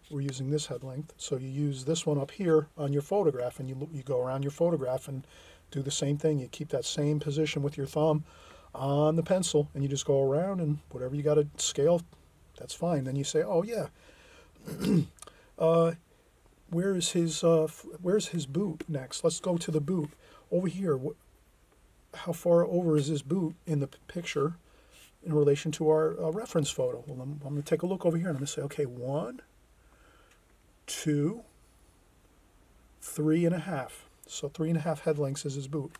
[SPEAKER 1] We're using this head length. So you use this one up here on your photograph, and you go around your photograph and do the same thing. You keep that same position with your thumb on the pencil, and you just go around, and whatever you got to scale, that's fine. Then you say, oh yeah, where's his boot next? Let's go to the boot over here. How far over is his boot in the picture in relation to our reference photo? Well, I'm going to take a look over here and I'm going to say, okay, 1, 2, 3.5. So 3.5 head lengths is his boot.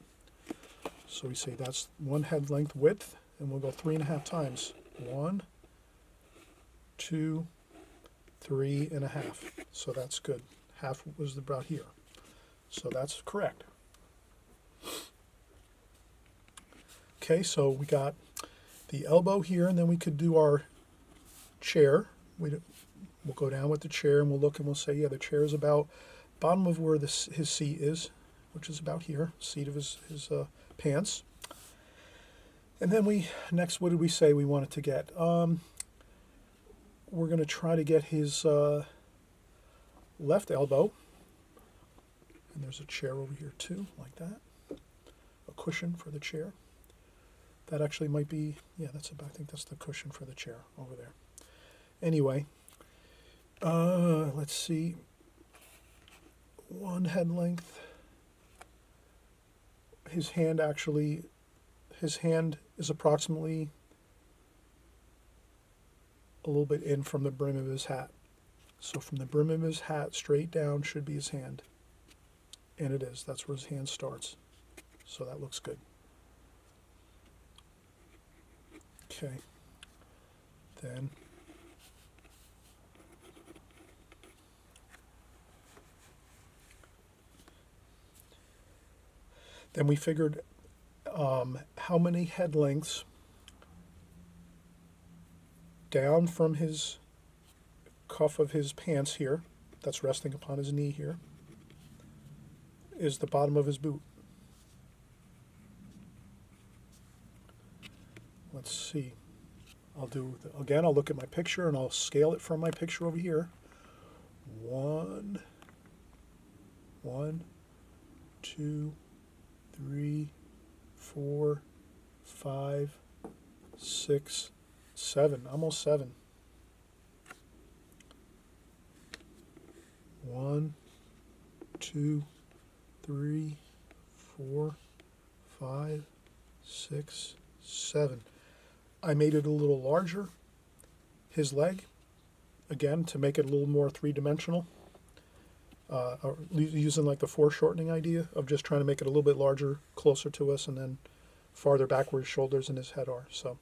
[SPEAKER 1] So we say that's 1 head length width, and we'll go 3.5 times. 1, 2, 3.5. So that's good. Half was about here. So that's correct. Okay, so we got the elbow here, and then we could do our chair. We'll go down with the chair, and we'll look and we'll say, yeah, the chair is about bottom of where his seat is, which is about here, seat of his pants. And then next, what did we say we wanted to get? We're going to try to get his left elbow. And there's a chair over here too, like that. A cushion for the chair. That actually might be, yeah, I think that's the cushion for the chair over there. Anyway, let's see. 1 head length. his hand actually, his hand is approximately a little bit in from the brim of his hat. So from the brim of his hat straight down should be his hand. And it is. That's where his hand starts. So that looks good. Okay. Then we figured how many head lengths down from his cuff of his pants here, that's resting upon his knee here, is the bottom of his boot. Let's see. I'll look at my picture and I'll scale it from my picture over here. 1, 2, 3, 4, 5, 6, 7, almost 7. 1, 2, 3, 4, 5, 6, 7. I made it a little larger, his leg, again, to make it a little more three-dimensional, using like the foreshortening idea of just trying to make it a little bit larger, closer to us, and then farther back where his shoulders and his head are. So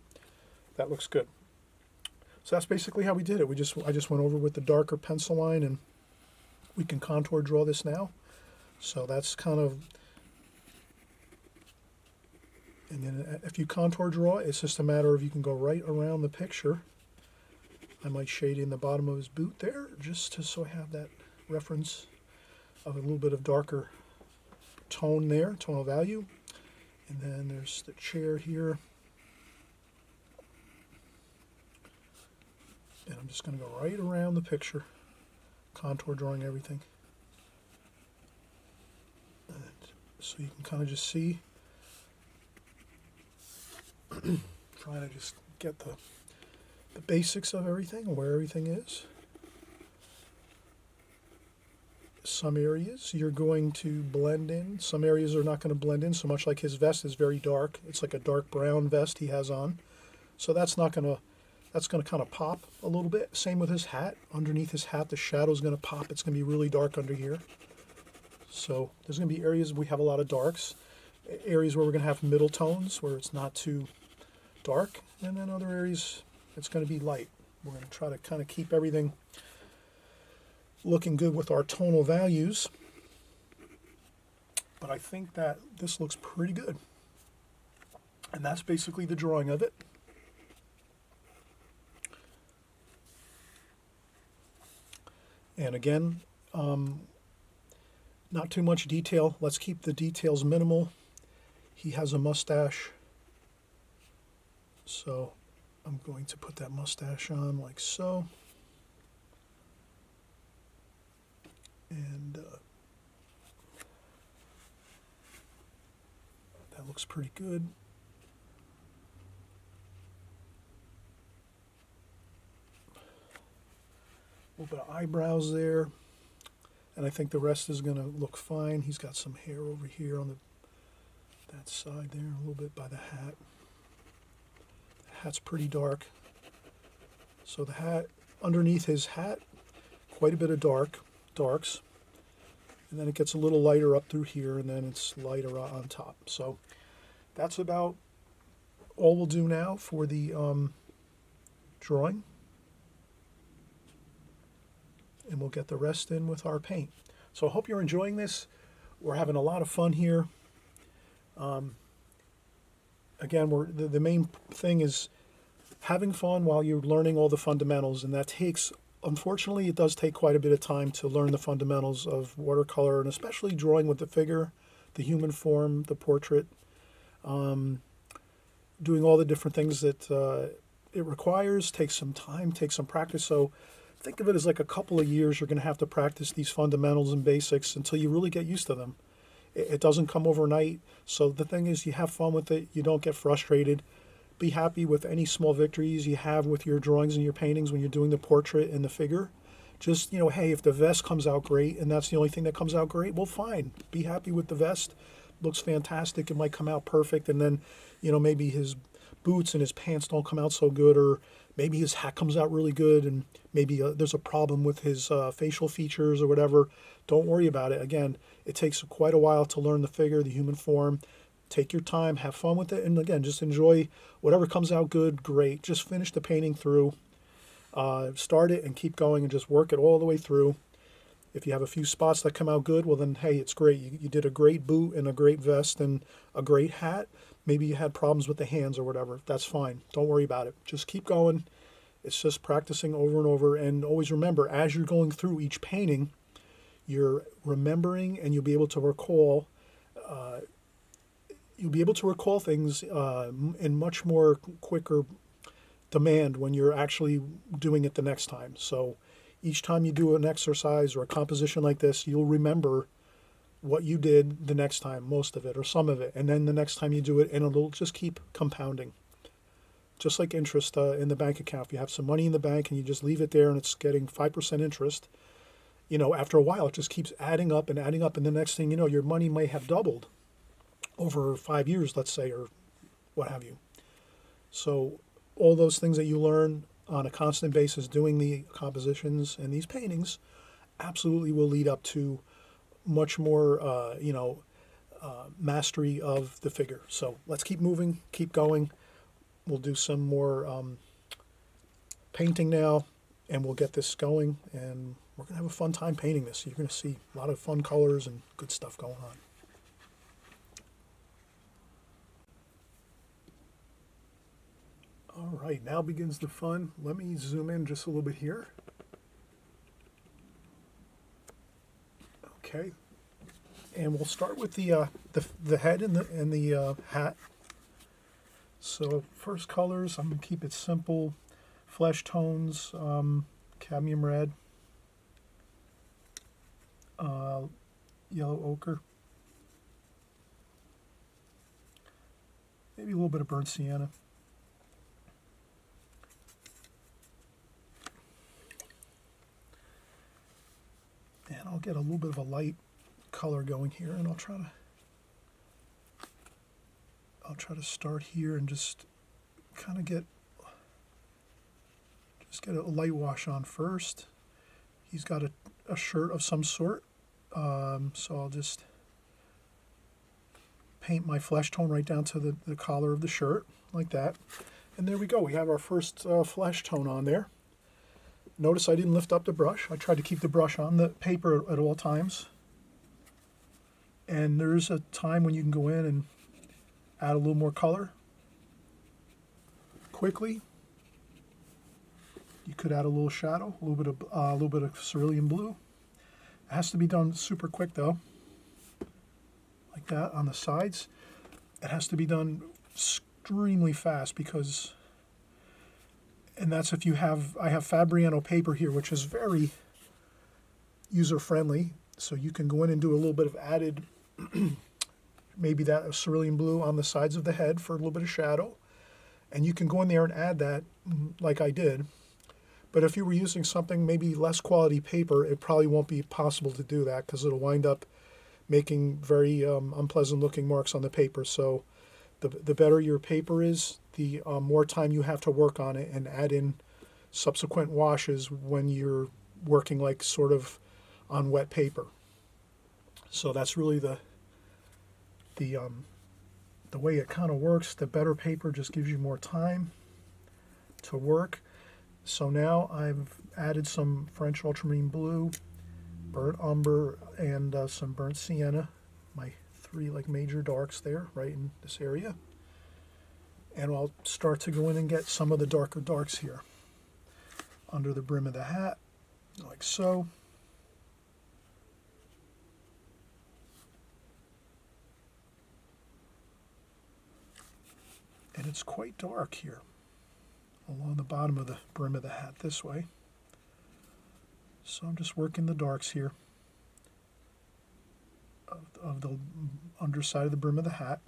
[SPEAKER 1] that looks good. So that's basically how we did it. I just went over with the darker pencil line, and we can contour draw this now. So that's kind of, and then if you contour draw, it's just a matter of you can go right around the picture. I might shade in the bottom of his boot there, just so I have that reference of a little bit of darker tone there, tonal value. And then there's the chair here. And I'm just going to go right around the picture, contour drawing everything. And so you can kind of just see, trying to just get the basics of everything, where everything is. Some areas you're going to blend in. Some areas are not going to blend in so much, like his vest is very dark. It's like a dark brown vest he has on. So that's going to kind of pop a little bit. Same with his hat. Underneath his hat, the shadow is going to pop. It's going to be really dark under here. So there's going to be areas we have a lot of darks, areas where we're going to have middle tones where it's not too dark, and then other areas it's going to be light. We're going to try to kind of keep everything looking good with our tonal values. But I think that this looks pretty good. And that's basically the drawing of it. And again, not too much detail. Let's keep the details minimal. He has a mustache, so I'm going to put that mustache on like so. And that looks pretty good. A little bit of eyebrows there, and I think the rest is going to look fine. He's got some hair over here on that side there, a little bit by the hat. The hat's pretty dark. So the hat, underneath his hat, quite a bit of darks, and then it gets a little lighter up through here, and then it's lighter on top. So that's about all we'll do now for the drawing. And we'll get the rest in with our paint. So I hope you're enjoying this. We're having a lot of fun here. Again, the main thing is having fun while you're learning all the fundamentals, and that takes, unfortunately, it does take quite a bit of time to learn the fundamentals of watercolor, and especially drawing with the figure, the human form, the portrait, doing all the different things that it requires, takes some time, takes some practice. So think of it as like a couple of years you're going to have to practice these fundamentals and basics until you really get used to them. It doesn't come overnight. So the thing is, you have fun with it. You don't get frustrated. Be happy with any small victories you have with your drawings and your paintings when you're doing the portrait and the figure. Just, hey, if the vest comes out great and that's the only thing that comes out great, well, fine. Be happy with the vest. looks fantastic. It might come out perfect, and then, maybe his boots and his pants don't come out so good, or maybe his hat comes out really good, and maybe there's a problem with his facial features or whatever. Don't worry about it. Again, it takes quite a while to learn the figure, the human form. Take your time, have fun with it, and again, just enjoy whatever comes out good. Great. Just finish the painting through. Start it and keep going and just work it all the way through. If you have a few spots that come out good, well then, hey, it's great. You did a great boot and a great vest and a great hat. Maybe you had problems with the hands or whatever. That's fine. Don't worry about it. Just keep going. It's just practicing over and over. And always remember, as you're going through each painting, you're remembering, and you'll be able to recall. You'll be able to recall things in much more quicker demand when you're actually doing it the next time. So each time you do an exercise or a composition like this, you'll remember what you did the next time, most of it or some of it, and then the next time you do it, and it'll just keep compounding. Just like interest in the bank account. If you have some money in the bank and you just leave it there and it's getting 5% interest, after a while it just keeps adding up, and the next thing you know, your money may have doubled over 5 years, let's say, or what have you. So all those things that you learn on a constant basis doing the compositions and these paintings absolutely will lead up to much more, mastery of the figure. So let's keep moving, keep going. We'll do some more painting now, and we'll get this going, and we're going to have a fun time painting this. You're going to see a lot of fun colors and good stuff going on. All right, now begins the fun. Let me zoom in just a little bit here. Okay, and we'll start with the head and the hat. So first colors, I'm gonna keep it simple, flesh tones, cadmium red, yellow ochre, maybe a little bit of burnt sienna. And I'll get a little bit of a light color going here, and I'll try to start here and just kind of get a light wash on first. He's got a shirt of some sort, so I'll just paint my flesh tone right down to the collar of the shirt, like that. And there we go. We have our first flesh tone on there. Notice I didn't lift up the brush. I tried to keep the brush on the paper at all times. And there's a time when you can go in and add a little more color quickly. You could add a little shadow, a little bit of cerulean blue. It has to be done super quick though, like that on the sides. It has to be done extremely fast because. And that's if I have Fabriano paper here, which is very user-friendly. So you can go in and do a little bit of added, maybe that cerulean blue on the sides of the head for a little bit of shadow. And you can go in there and add that like I did. But if you were using something maybe less quality paper, it probably won't be possible to do that because it'll wind up making very unpleasant looking marks on the paper. So the better your paper is, the more time you have to work on it and add in subsequent washes when you're working like sort of on wet paper. So that's really the way it kind of works. The better paper just gives you more time to work. So now I've added some French ultramarine blue, burnt umber, and some burnt sienna, my three like major darks there right in this area. And I'll start to go in and get some of the darker darks here under the brim of the hat, like so. And it's quite dark here along the bottom of the brim of the hat this way. So I'm just working the darks here of the underside of the brim of the hat.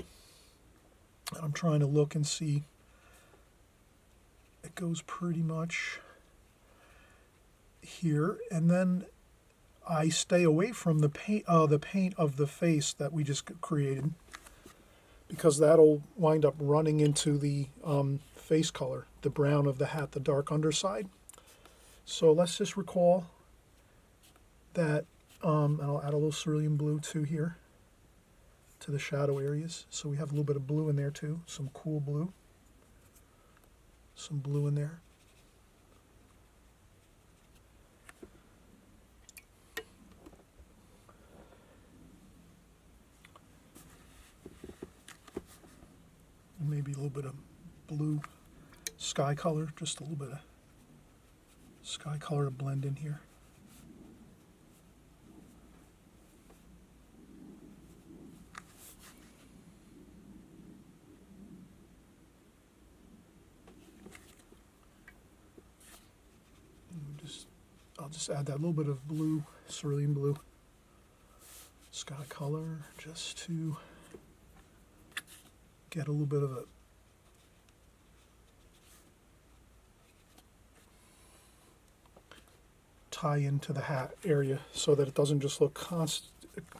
[SPEAKER 1] And I'm trying to look and see. It goes pretty much here, and then I stay away from the paint of the face that we just created, because that'll wind up running into the face color, the brown of the hat, the dark underside. So let's just recall that, and I'll add a little cerulean blue too here to the shadow areas. So we have a little bit of blue in there too, some cool blue, some blue in there. Maybe a little bit of blue sky color, just a little bit of sky color to blend in here. I'll just add that little bit of blue, cerulean blue sky color, just to get a little bit of a tie into the hat area, so that it doesn't just look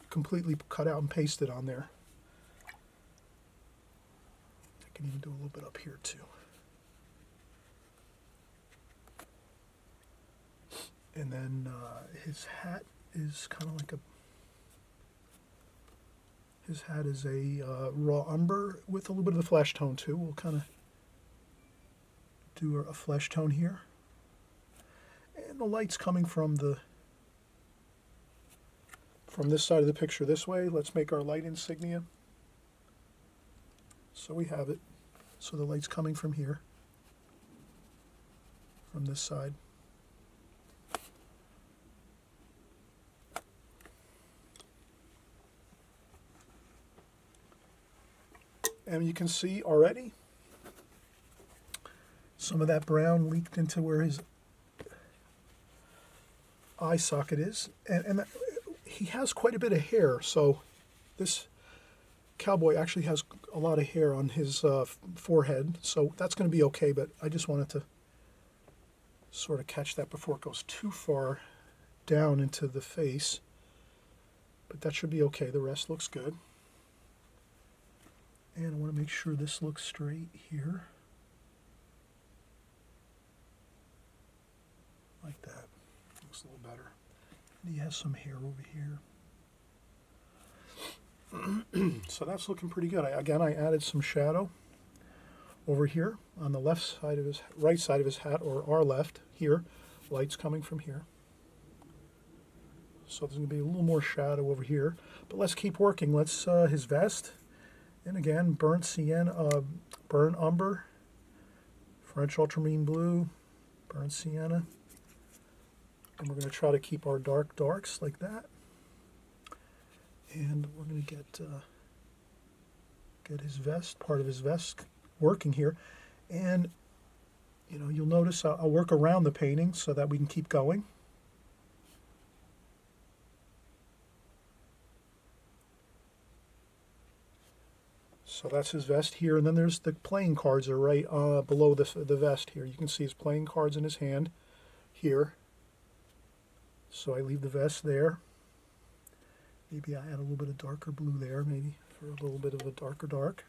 [SPEAKER 1] completely cut out and pasted on there. I can even do a little bit up here too. And then his hat is kind of like his hat is a raw umber with a little bit of the flesh tone too. We'll kind of do a flesh tone here. And the light's coming from this side of the picture this way. Let's make our light insignia. So we have it. So the light's coming from here, from this side. And you can see already some of that brown leaked into where his eye socket is. And he has quite a bit of hair, so this cowboy actually has a lot of hair on his forehead, so that's going to be okay, but I just wanted to sort of catch that before it goes too far down into the face. But that should be okay. The rest looks good. And I want to make sure this looks straight here. Like that. Looks a little better. And he has some hair over here. So that's looking pretty good. Again, I added some shadow over here on the left side of his, right side of his hat, or our left here. Light's coming from here. So there's going to be a little more shadow over here. But let's keep working. Let's, his vest. And again, burnt sienna, burnt umber, French ultramarine blue, burnt sienna. And we're going to try to keep our dark darks like that. And we're going to get his vest, part of his vest, working here. And you know, you'll notice I'll work around the painting so that we can keep going. So that's his vest here, and then there's the playing cards are right below the vest here. You can see his playing cards in his hand here. So I leave the vest there. Maybe I add a little bit of darker blue there, maybe for a little bit of a darker dark.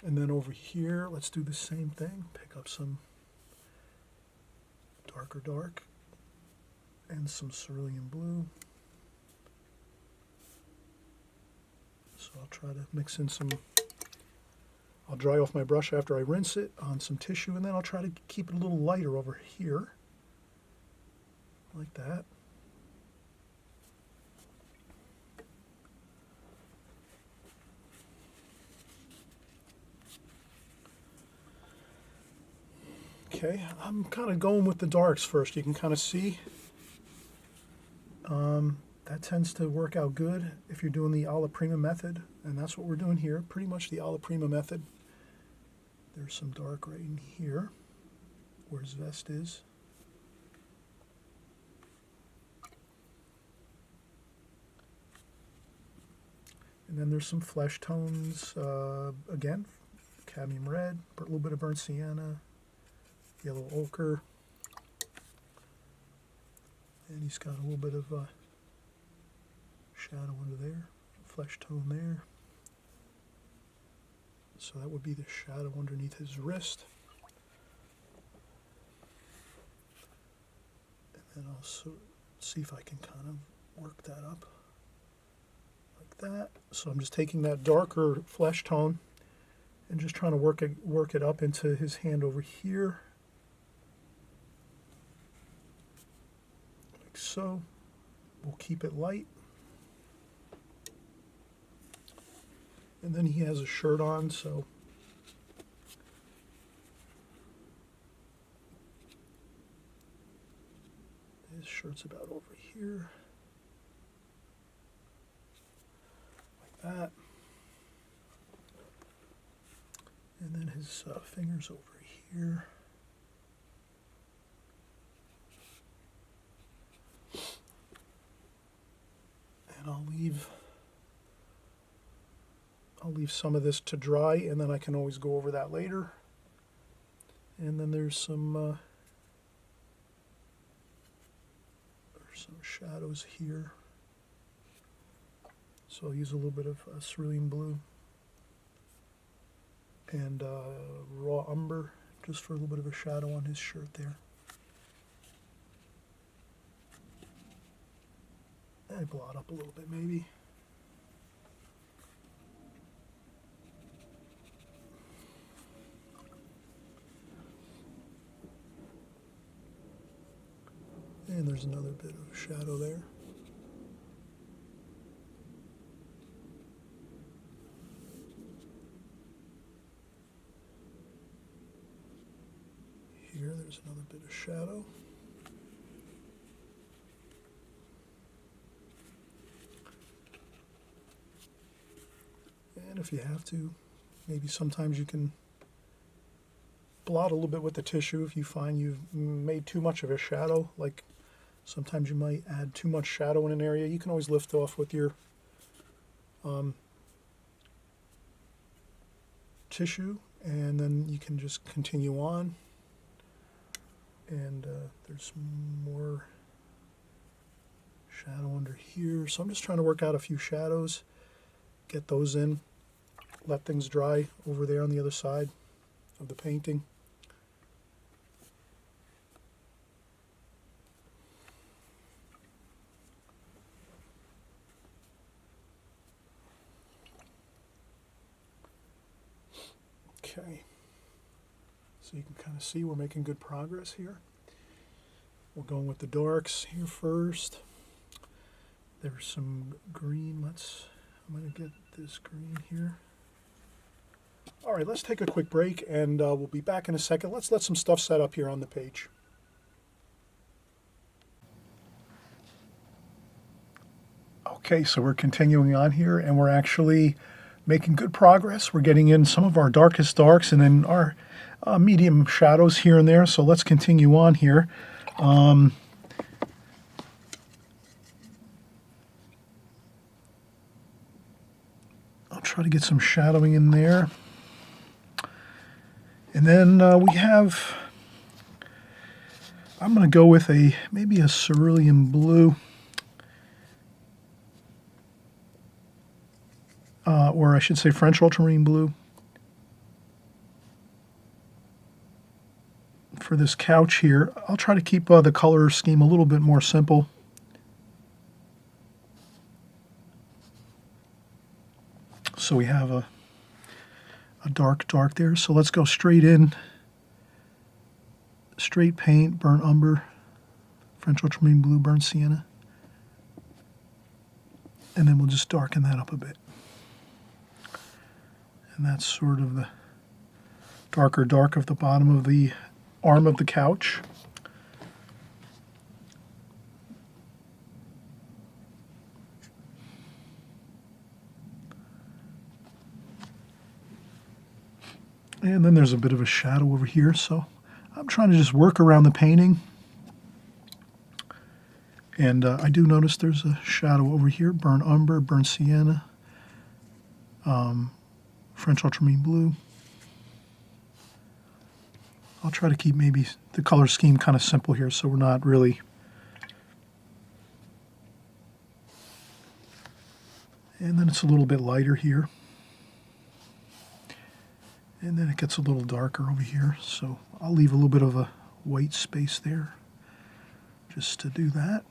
[SPEAKER 1] And then over here, let's do the same thing. Pick up some darker dark and some cerulean blue. So I'll try to mix in some, I'll dry off my brush after I rinse it on some tissue, and then I'll try to keep it a little lighter over here, like that. Okay, I'm kind of going with the darks first. You can kind of see that tends to work out good if you're doing the alla prima method, and that's what we're doing here, pretty much the alla prima method. There's some dark right in here where his vest is. And then there's some flesh tones, again, cadmium red, a little bit of burnt sienna, yellow ochre, And he's got a little bit of shadow under there, flesh tone there. So that would be the shadow underneath his wrist. And then I'll see if I can kind of work that up like that. So I'm just taking that darker flesh tone and just trying to work it up into his hand over here. Like so. We'll keep it light. And then he has a shirt on, so his shirt's about over here, like that. And then his fingers over here. And I'll leave some of this to dry, and then I can always go over that later. And then there's some shadows here. So I'll use a little bit of cerulean blue and raw umber just for a little bit of a shadow on his shirt there. I blot up a little bit maybe. And there's another bit of shadow there. Here, there's another bit of shadow. And if you have to, maybe sometimes you can blot a little bit with the tissue if you find you've made too much of a shadow. Like sometimes you might add too much shadow in an area. You can always lift off with your tissue, and then you can just continue on. And there's more shadow under here. So I'm just trying to work out a few shadows, get those in, let things dry over there on the other side of the painting. Okay, so you can kind of see we're making good progress here. We're going with the darks here first. There's some green. I'm going to get this green here. All right, let's take a quick break, and we'll be back in a second. Let's let some stuff set up here on the page. Okay, so we're continuing on here, and we're actually making good progress. We're getting in some of our darkest darks and then our medium shadows here and there. So let's continue on here. I'll try to get some shadowing in there. And then I'm going to go with maybe a cerulean blue. Or I should say French ultramarine blue for this couch here. I'll try to keep the color scheme a little bit more simple. So we have a dark there. So let's go straight in. Straight paint, burnt umber, French ultramarine blue, burnt sienna. And then we'll just darken that up a bit. And that's sort of the darker dark of the bottom of the arm of the couch. And then there's a bit of a shadow over here, so I'm trying to just work around the painting. And I do notice there's a shadow over here, burnt umber, burnt sienna, French ultramarine blue. I'll try to keep maybe the color scheme kind of simple here, so we're not really And then it's a little bit lighter here. And then it gets a little darker over here. So I'll leave a little bit of a white space there just to do that.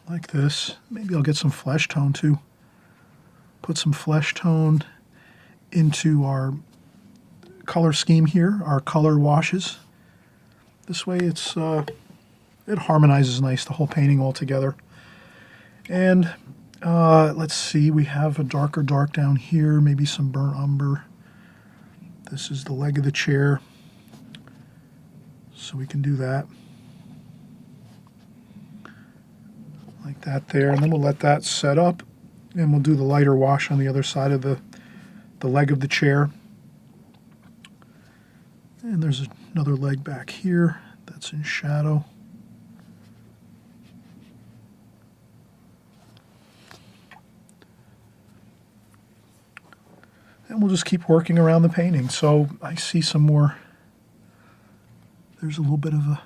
[SPEAKER 1] Like this. Maybe I'll get some flesh tone too. Put some flesh tone into our color scheme here, our color washes. This way it's it harmonizes nice, the whole painting all together. And let's see, we have a darker dark down here, maybe some burnt umber. This is the leg of the chair, so we can do that. Like that there, and then we'll let that set up, and we'll do the lighter wash on the other side of the leg of the chair. And there's another leg back here that's in shadow. And we'll just keep working around the painting. So I see some more, there's a little bit of a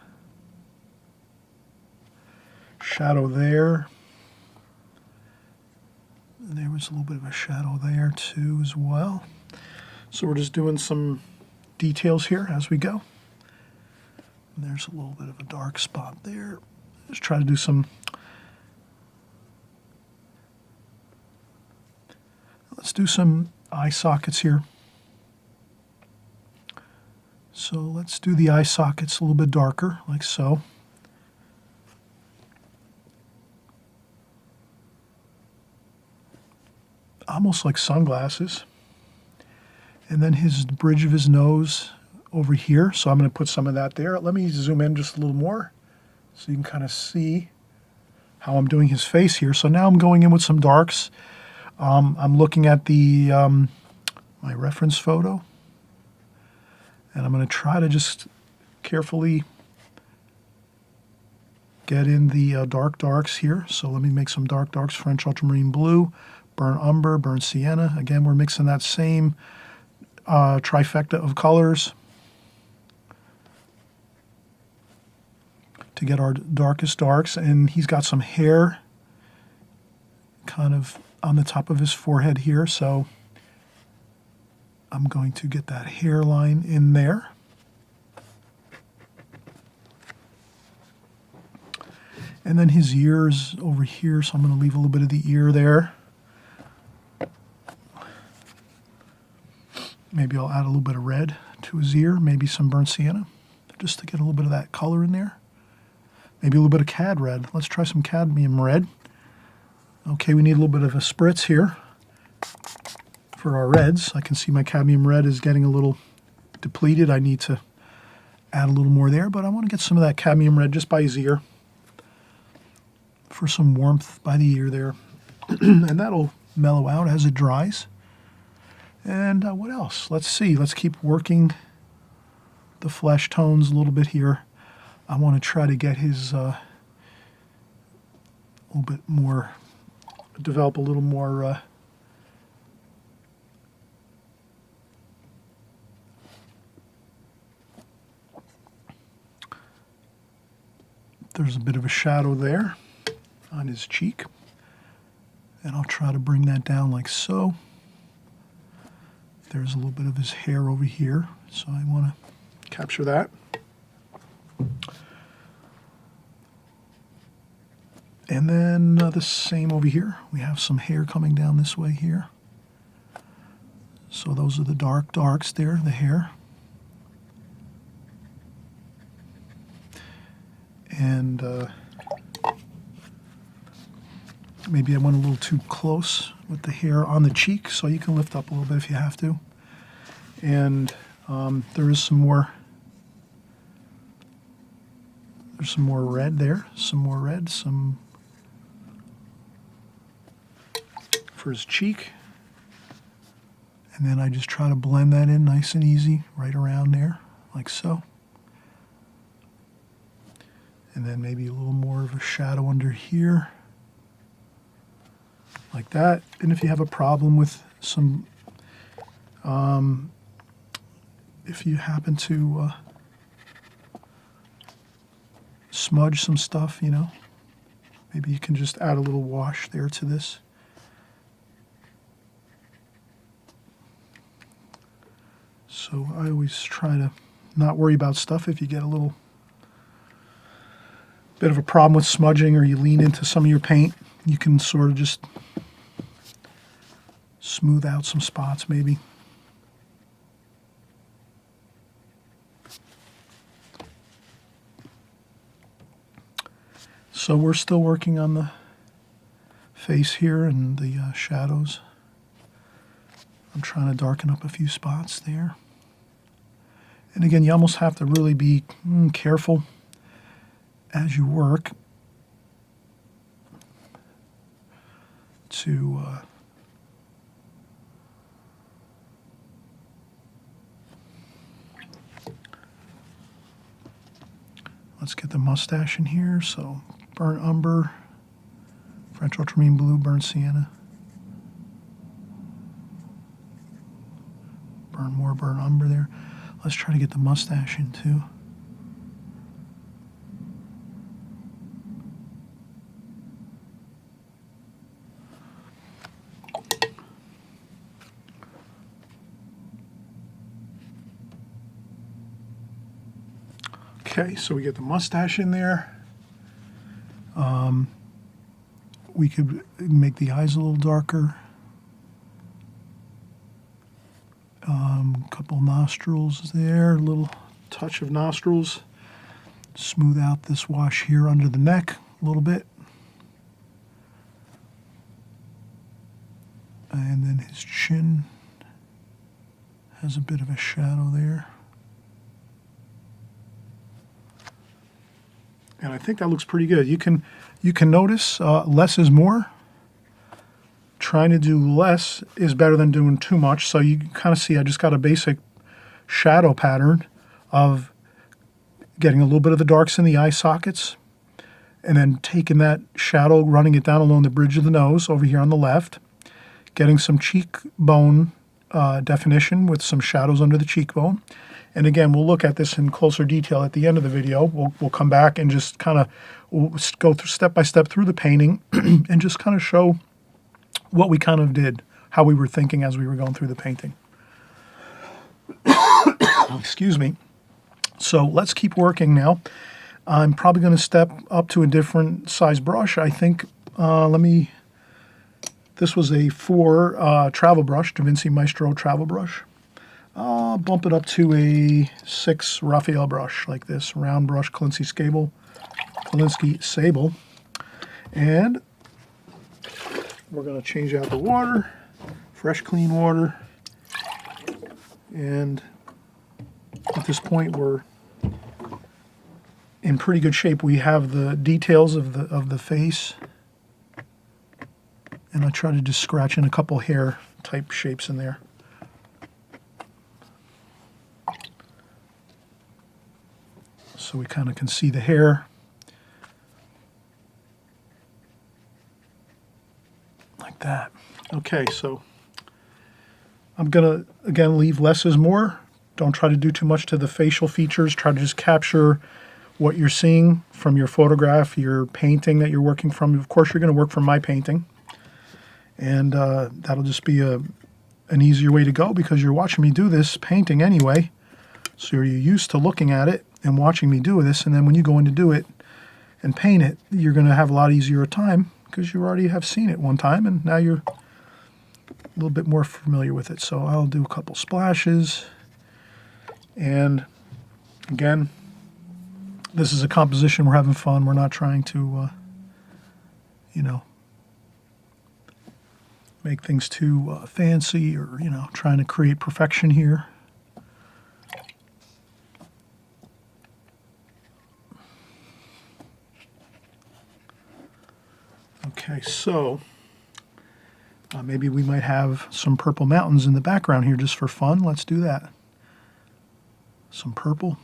[SPEAKER 1] shadow there. And there was a little bit of a shadow there too as well. So we're just doing some details here as we go. And there's a little bit of a dark spot there. Just try to do some, let's do some eye sockets here. So let's do the eye sockets a little bit darker, like so. Almost like sunglasses. And then his bridge of his nose over here. So I'm going to put some of that there. Let me zoom in just a little more so you can kind of see how I'm doing his face here. So now I'm going in with some darks. I'm looking at the my reference photo, and I'm going to try to just carefully get in the dark darks here. So let me make some dark darks: French ultramarine blue, burnt umber, burnt sienna. Again, we're mixing that same trifecta of colors to get our darkest darks. And he's got some hair kind of on the top of his forehead here, so I'm going to get that hairline in there. And then his ears over here, so I'm going to leave a little bit of the ear there. Maybe I'll add a little bit of red to his ear, maybe some burnt sienna, just to get a little bit of that color in there. Maybe a little bit of cad red. Let's try some cadmium red. Okay, we need a little bit of a spritz here for our reds. I can see my cadmium red is getting a little depleted. I need to add a little more there, but I want to get some of that cadmium red just by his ear for some warmth by the ear there. And that'll mellow out as it dries. And what else? Let's see. Let's keep working the flesh tones a little bit here. I want to try to get his a little bit more, develop a little more there's a bit of a shadow there on his cheek, and I'll try to bring that down like so. There's a little bit of his hair over here, so I want to capture that. And then the same over here. We have some hair coming down this way here. So those are the dark darks there, the hair. And maybe I went a little too close with the hair on the cheek, so you can lift up a little bit if you have to. And there is some more. There's some more red there. Some more red. Some for his cheek. And then I just try to blend that in nice and easy right around there, like so. And then maybe a little more of a shadow under here, like that. And if you have a problem with some, if you happen to smudge some stuff, you know, Maybe you can just add a little wash there to this. So I always try to not worry about stuff. If you get a little bit of a problem with smudging or you lean into some of your paint, you can sort of just smooth out some spots maybe. So we're still working on the face here and the shadows. I'm trying to darken up a few spots there. And again, you almost have to really be careful as you work to let's get the mustache in here. So burnt umber, French ultramarine blue, burnt sienna, more burnt umber there. Let's try to get the mustache in too. Okay, so we get the mustache in there. We could make the eyes a little darker. Couple nostrils there, a little touch of nostrils. Smooth out this wash here under the neck a little bit. And then his chin has a bit of a shadow there. And I think that looks pretty good. You can notice less is more. Trying to do less is better than doing too much. So you kind of see I just got a basic shadow pattern of getting a little bit of the darks in the eye sockets and then taking that shadow, running it down along the bridge of the nose over here on the left, getting some cheekbone definition with some shadows under the cheekbone. And again, we'll look at this in closer detail at the end of the video. We'll come back and just kind of go through step by step through the painting and just kind of show what we kind of did, how we were thinking as we were going through the painting. Excuse me. So let's keep working now. I'm probably going to step up to a different size brush. I think, this was a 4 travel brush, Da Vinci Maestro travel brush. I'll bump it up to a 6 Raphael brush like this, round brush, Kolinsky Sable. And we're going to change out the water, fresh, clean water. And at this point, we're in pretty good shape. We have the details of the face. And I try to just scratch in a couple hair type shapes in there. So we kind of can see the hair. Like that. Okay, so I'm going to, again, leave less is more. Don't try to do too much to the facial features. Try to just capture what you're seeing from your photograph, your painting that you're working from. Of course, you're going to work from my painting. And that'll just be an easier way to go because you're watching me do this painting anyway. So you're used to looking at it and watching me do this. And then when you go in to do it and paint it, you're going to have a lot easier time because you already have seen it one time and now you're a little bit more familiar with it. So I'll do a couple splashes. And again, this is a composition. We're having fun. We're not trying to, make things too fancy or, trying to create perfection here. Okay, so maybe we might have some purple mountains in the background here just for fun. Let's do that. Some purple.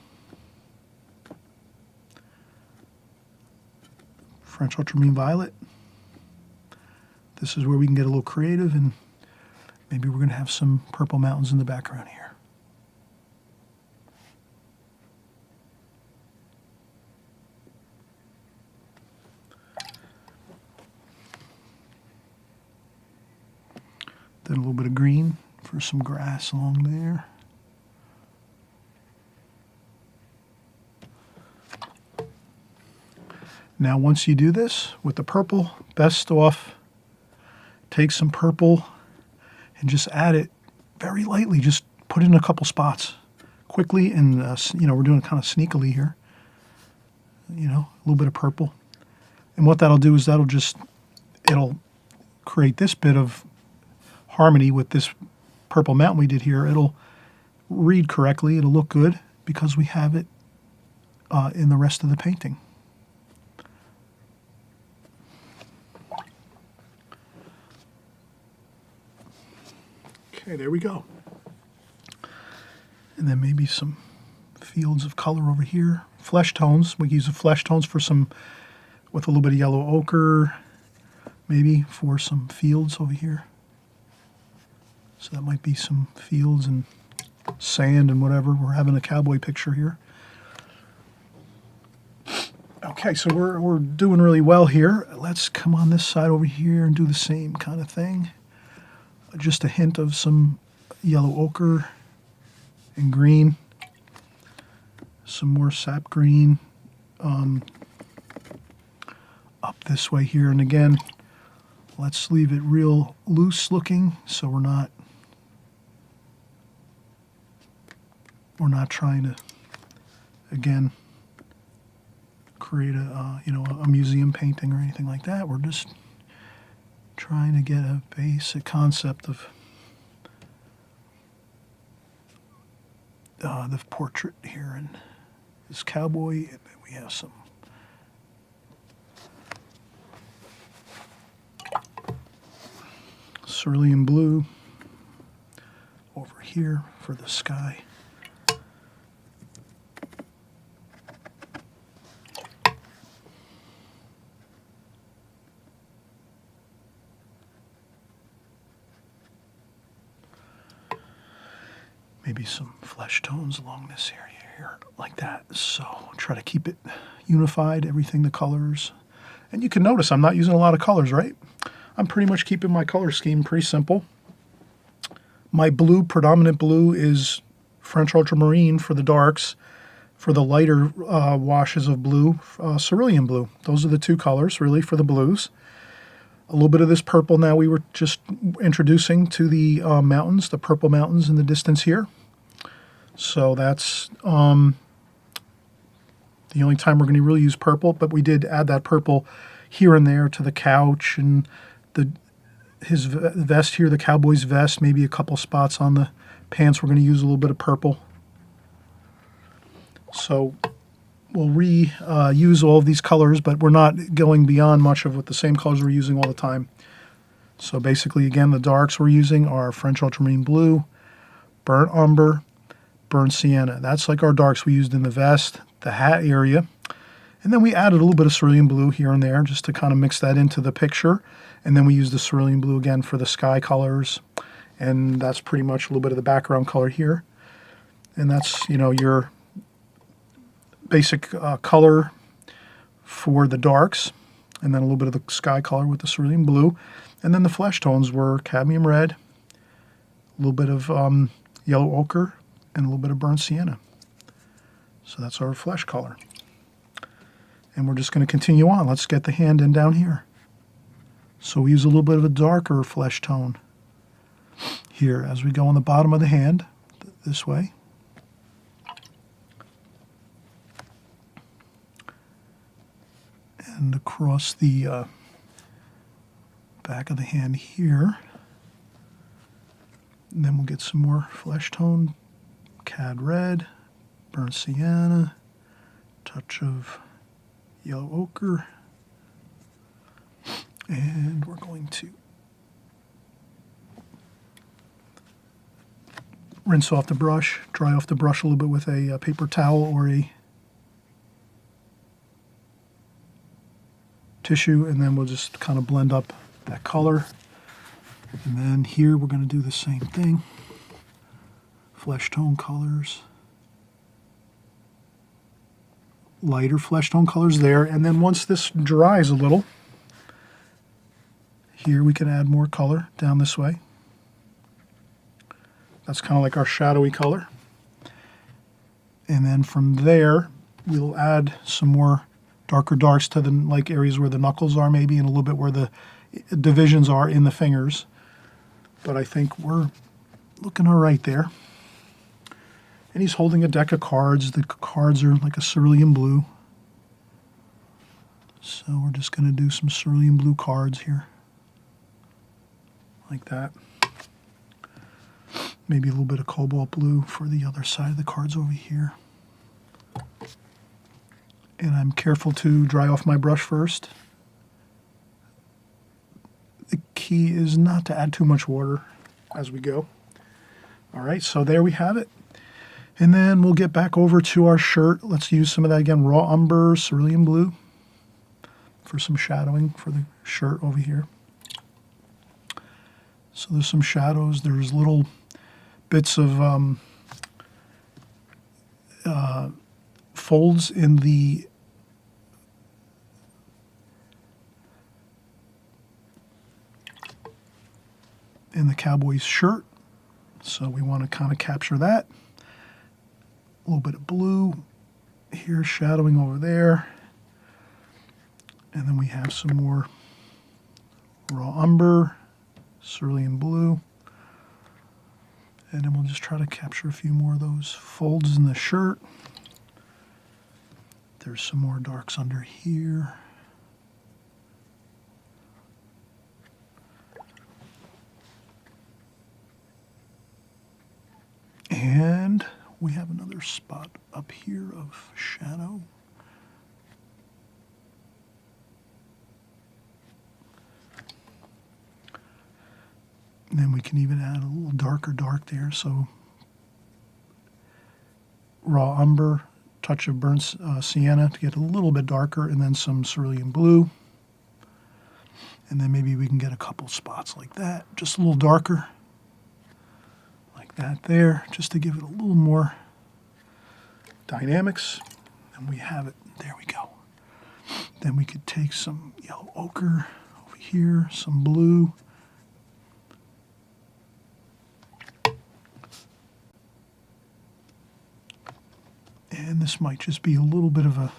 [SPEAKER 1] French ultramarine violet. This is where we can get a little creative and maybe we're going to have some purple mountains in the background here. Then a little bit of green for some grass along there. Now once you do this with the purple, best off take some purple and just add it very lightly. Just put it in a couple spots quickly, and we're doing it kind of sneakily here. A little bit of purple. And what that'll do is it'll create this bit of harmony with this purple mountain we did here. It'll read correctly. It'll look good because we have it in the rest of the painting. Okay, there we go. And then maybe some fields of color over here. Flesh tones. We use the flesh tones for some, with a little bit of yellow ochre, maybe for some fields over here. So that might be some fields and sand and whatever. We're having a cowboy picture here. Okay, so we're doing really well here. Let's come on this side over here and do the same kind of thing. Just a hint of some yellow ochre and green. Some more sap green up this way here. And again, let's leave it real loose looking so we're not trying to, again, create a museum painting or anything like that. We're just trying to get a basic concept of the portrait here and this cowboy, and then we have some cerulean blue over here for the sky. Maybe some flesh tones along this area here, like that. So try to keep it unified, everything, the colors. And you can notice I'm not using a lot of colors, right? I'm pretty much keeping my color scheme pretty simple. My blue, predominant blue, is French ultramarine for the darks. For the lighter washes of blue, cerulean blue. Those are the two colors, really, for the blues. A little bit of this purple now we were just introducing to the mountains, the purple mountains in the distance here. So that's the only time we're going to really use purple, but we did add that purple here and there to the couch and his vest here, the cowboy's vest, maybe a couple spots on the pants. We're going to use a little bit of purple. So we'll reuse all of these colors, but we're not going beyond much of what the same colors we're using all the time. So basically, again, the darks we're using are French ultramarine blue, burnt umber, burnt sienna. That's like our darks we used in the vest, the hat area. And then we added a little bit of cerulean blue here and there just to kind of mix that into the picture. And then we used the cerulean blue again for the sky colors. And that's pretty much a little bit of the background color here. And that's, your basic color for the darks, and then a little bit of the sky color with the cerulean blue. And then the flesh tones were cadmium red, a little bit of yellow ochre, and a little bit of burnt sienna. So that's our flesh color. And we're just going to continue on. Let's get the hand in down here. So we use a little bit of a darker flesh tone here as we go on the bottom of the hand this way. And across the back of the hand here. And then we'll get some more flesh tone, cad red, burnt sienna, touch of yellow ochre. And we're going to rinse off the brush, dry off the brush a little bit with a paper towel or a tissue, and then we'll just kind of blend up that color. And then here we're going to do the same thing. Flesh tone colors. Lighter flesh tone colors there. And then once this dries a little, here we can add more color down this way. That's kind of like our shadowy color. And then from there, we'll add some more darker darks to the like areas where the knuckles are maybe, and a little bit where the divisions are in the fingers. But I think we're looking all right there. And he's holding a deck of cards. The cards are like a cerulean blue. So we're just going to do some cerulean blue cards here. Like that. Maybe a little bit of cobalt blue for the other side of the cards over here. And I'm careful to dry off my brush first. The key is not to add too much water as we go. All right, so there we have it. And then we'll get back over to our shirt. Let's use some of that again, raw umber, cerulean blue for some shadowing for the shirt over here. So there's some shadows. There's little bits of folds in the Cowboy's shirt. So we want to kind of capture that. A little bit of blue here shadowing over there. And then we have some more raw umber, cerulean blue. And then we'll just try to capture a few more of those folds in the shirt. There's some more darks under here. And we have another spot up here of shadow. And then we can even add a little darker dark there. So raw umber, touch of burnt sienna to get a little bit darker, and then some cerulean blue. And then maybe we can get a couple spots like that, just a little darker. Like that there, just to give it a little more dynamics. And we have it. There we go. Then we could take some yellow ochre over here, some blue. And this might just be a little bit of a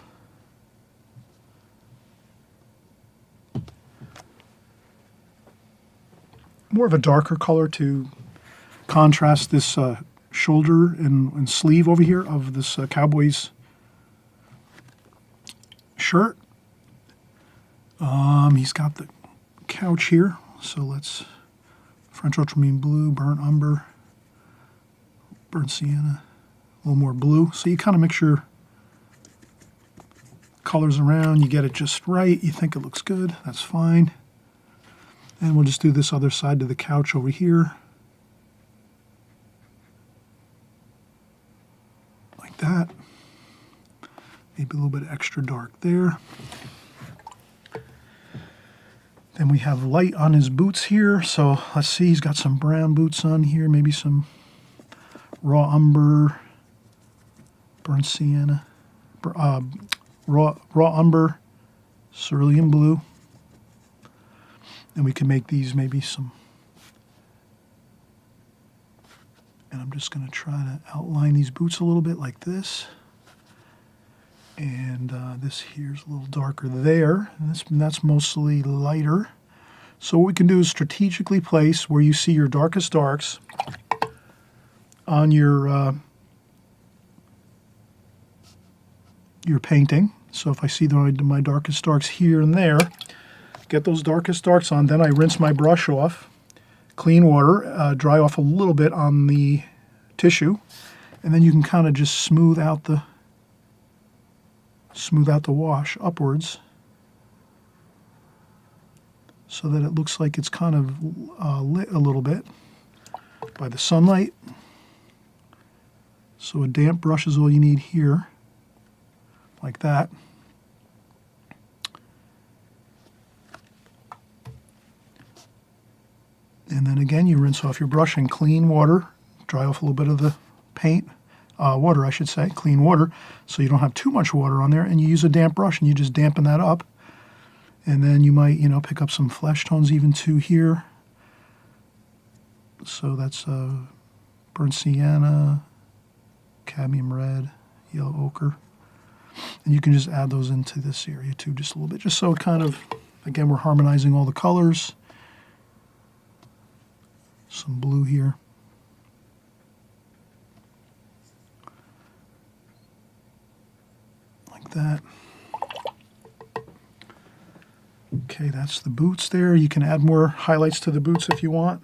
[SPEAKER 1] more of a darker color to contrast this shoulder and sleeve over here of this Cowboy's shirt. He's got the couch here, so let's French ultramarine blue, burnt umber, burnt sienna, a little more blue. So you kind of mix your colors around, you get it just right, you think it looks good, that's fine. And we'll just do this other side to the couch over here. Like that. Maybe a little bit extra dark there. Then we have light on his boots here. So let's see, he's got some brown boots on here, maybe some raw umber, burnt sienna, raw umber, cerulean blue. And we can make these maybe some, and I'm just going to try to outline these boots a little bit like this. And this here's a little darker there, and that's mostly lighter. So what we can do is strategically place where you see your darkest darks on your painting. So if I see my darkest darks here and there, get those darkest darks on, then I rinse my brush off, clean water, dry off a little bit on the tissue, and then you can kind of just smooth out the wash upwards so that it looks like it's kind of lit a little bit by the sunlight. So a damp brush is all you need here, like that. And then again, you rinse off your brush in clean water, dry off a little bit of the paint, water I should say, clean water, so you don't have too much water on there, and you use a damp brush and you just dampen that up. And then you might, pick up some flesh tones even too here. So that's burnt sienna, cadmium red, yellow ochre. And you can just add those into this area too, just a little bit, just so it kind of, again, we're harmonizing all the colors. Some blue here. Like that. Okay, that's the boots there. You can add more highlights to the boots if you want.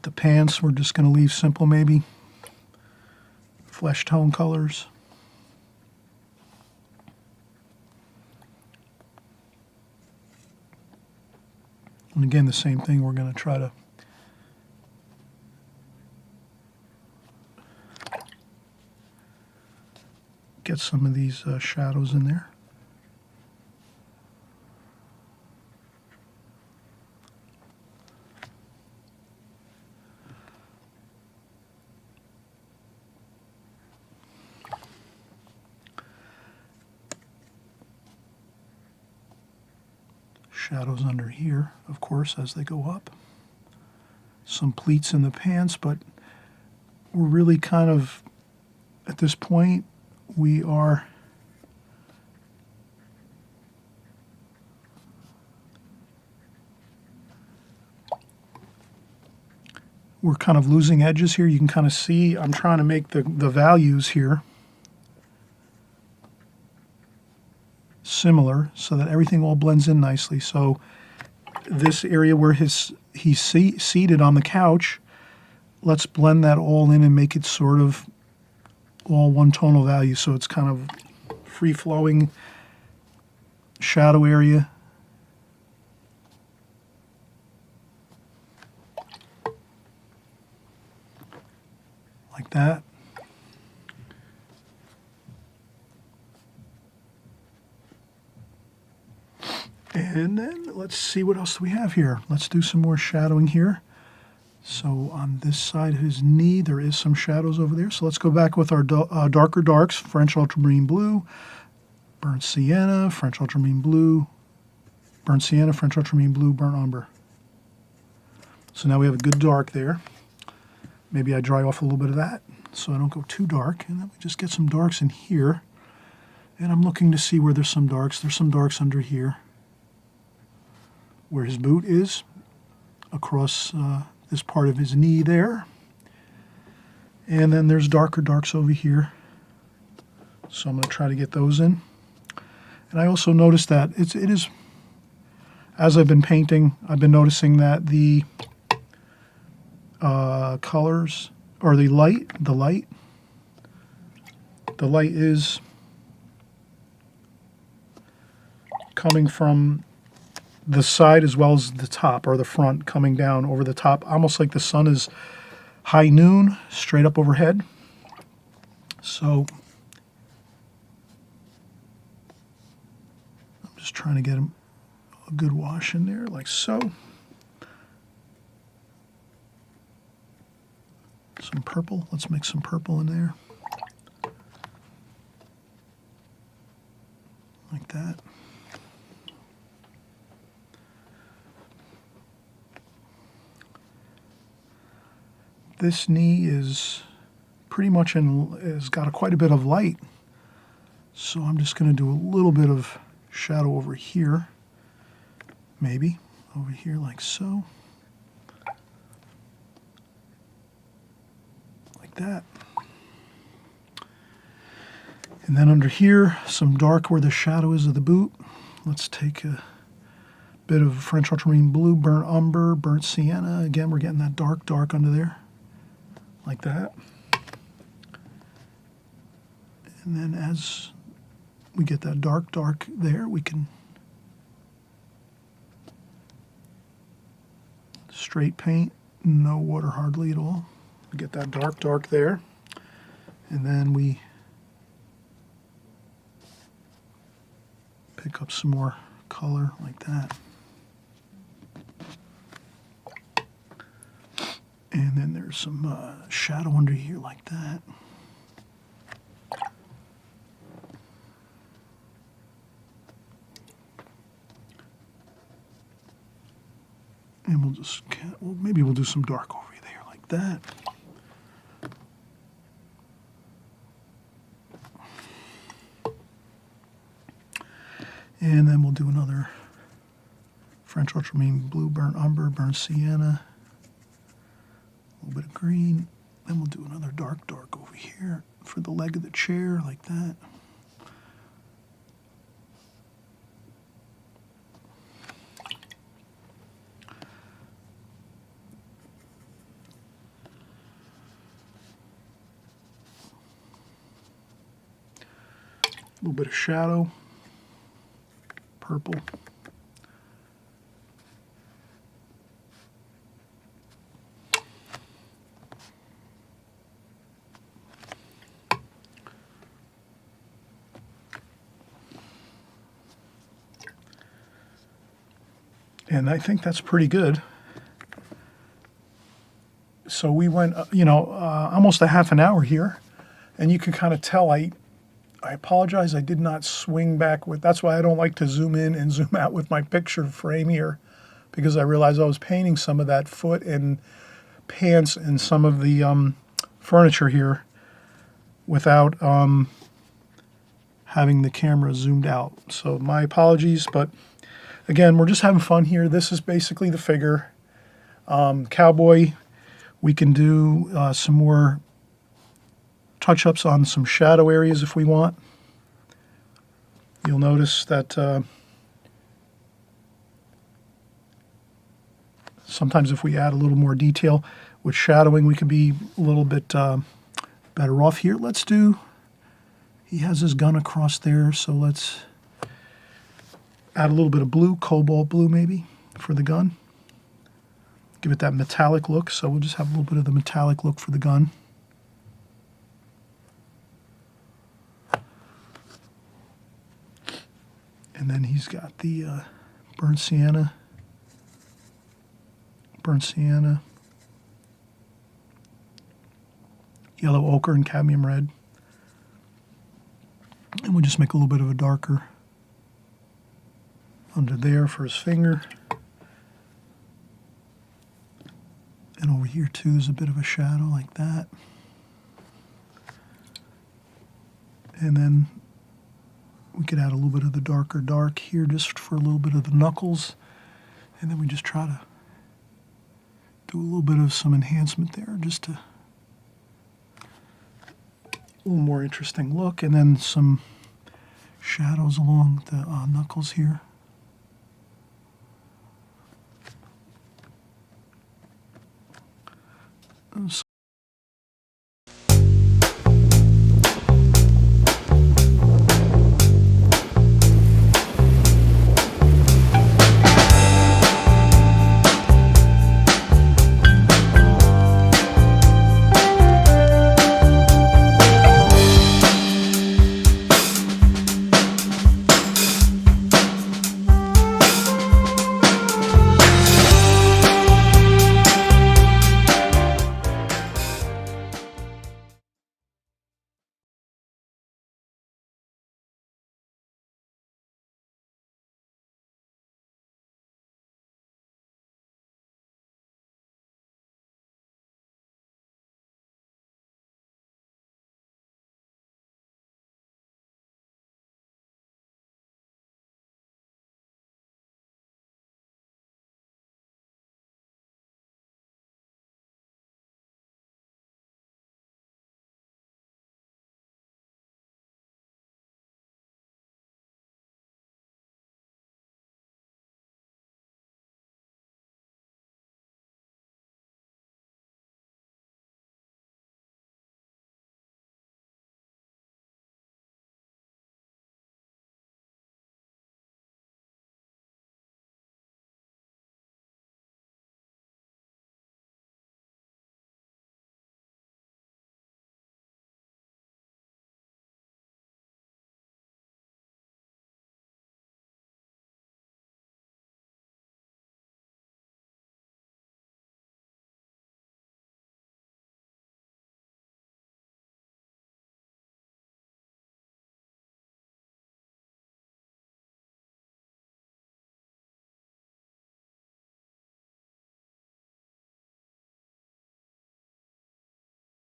[SPEAKER 1] The pants, we're just going to leave simple maybe. Flesh tone colors. And again, the same thing, we're going to try to get some of these shadows in there. Shadows under here, of course, as they go up. Some pleats in the pants, but we're really kind of, at this point, we're kind of losing edges here. You can kind of see I'm trying to make the values here similar so that everything all blends in nicely. So this area where he's seated on the couch, let's blend that all in and make it sort of all one tonal value, so it's kind of free-flowing shadow area. Like that. And then let's see what else we have here. Let's do some more shadowing here. So on this side of his knee, there is some shadows over there. So let's go back with our darker darks, French ultramarine blue, burnt sienna, French ultramarine blue, burnt sienna, French ultramarine blue, burnt umber. So now we have a good dark there. Maybe I dry off a little bit of that so I don't go too dark. And then we just get some darks in here. And I'm looking to see where there's some darks. There's some darks under here, where his boot is, across this part of his knee there. And then there's darker darks over here. So I'm going to try to get those in. And I also noticed that it is, as I've been painting, I've been noticing that the colors, or the light is coming from the side as well as the top, or the front, coming down over the top, almost like the sun is high noon straight up overhead. So I'm just trying to get a good wash in there, like so. Some purple, let's mix some purple in there, like that. This knee is pretty much has got quite a bit of light. So I'm just going to do a little bit of shadow over here. Maybe over here like so. Like that. And then under here, some dark where the shadow is of the boot. Let's take a bit of French ultramarine blue, burnt umber, burnt sienna. Again, we're getting that dark under there. Like that. And then as we get that dark there, we can straight paint, no water hardly at all. We get that dark there. And then we pick up some more color like that. And then there's some shadow under here like that. And we'll just, well, maybe we'll do some dark over there like that. And then we'll do another French ultramarine blue, burnt umber, burnt sienna, a little bit of green. Then we'll do another dark over here for the leg of the chair like that. A little bit of shadow, purple. And I think that's pretty good. So we went, almost a half an hour here, and you can kind of tell I apologize, I did not swing back with, that's why I don't like to zoom in and zoom out with my picture frame here, because I realized I was painting some of that foot and pants and some of the furniture here without having the camera zoomed out. So my apologies, but again, we're just having fun here. This is basically the figure. Cowboy, we can do some more touch-ups on some shadow areas if we want. You'll notice that sometimes if we add a little more detail with shadowing, we can be a little bit better off here. Let's do, he has his gun across there, so let's add a little bit of blue, cobalt blue maybe, for the gun. Give it that metallic look, so we'll just have a little bit of the metallic look for the gun. And then he's got the burnt sienna, yellow ochre, and cadmium red. And we'll just make a little bit of a darker under there for his finger. And over here too is a bit of a shadow like that. And then we could add a little bit of the darker dark here just for a little bit of the knuckles. And then we just try to do a little bit of some enhancement there just to a little more interesting look. And then some shadows along the knuckles here.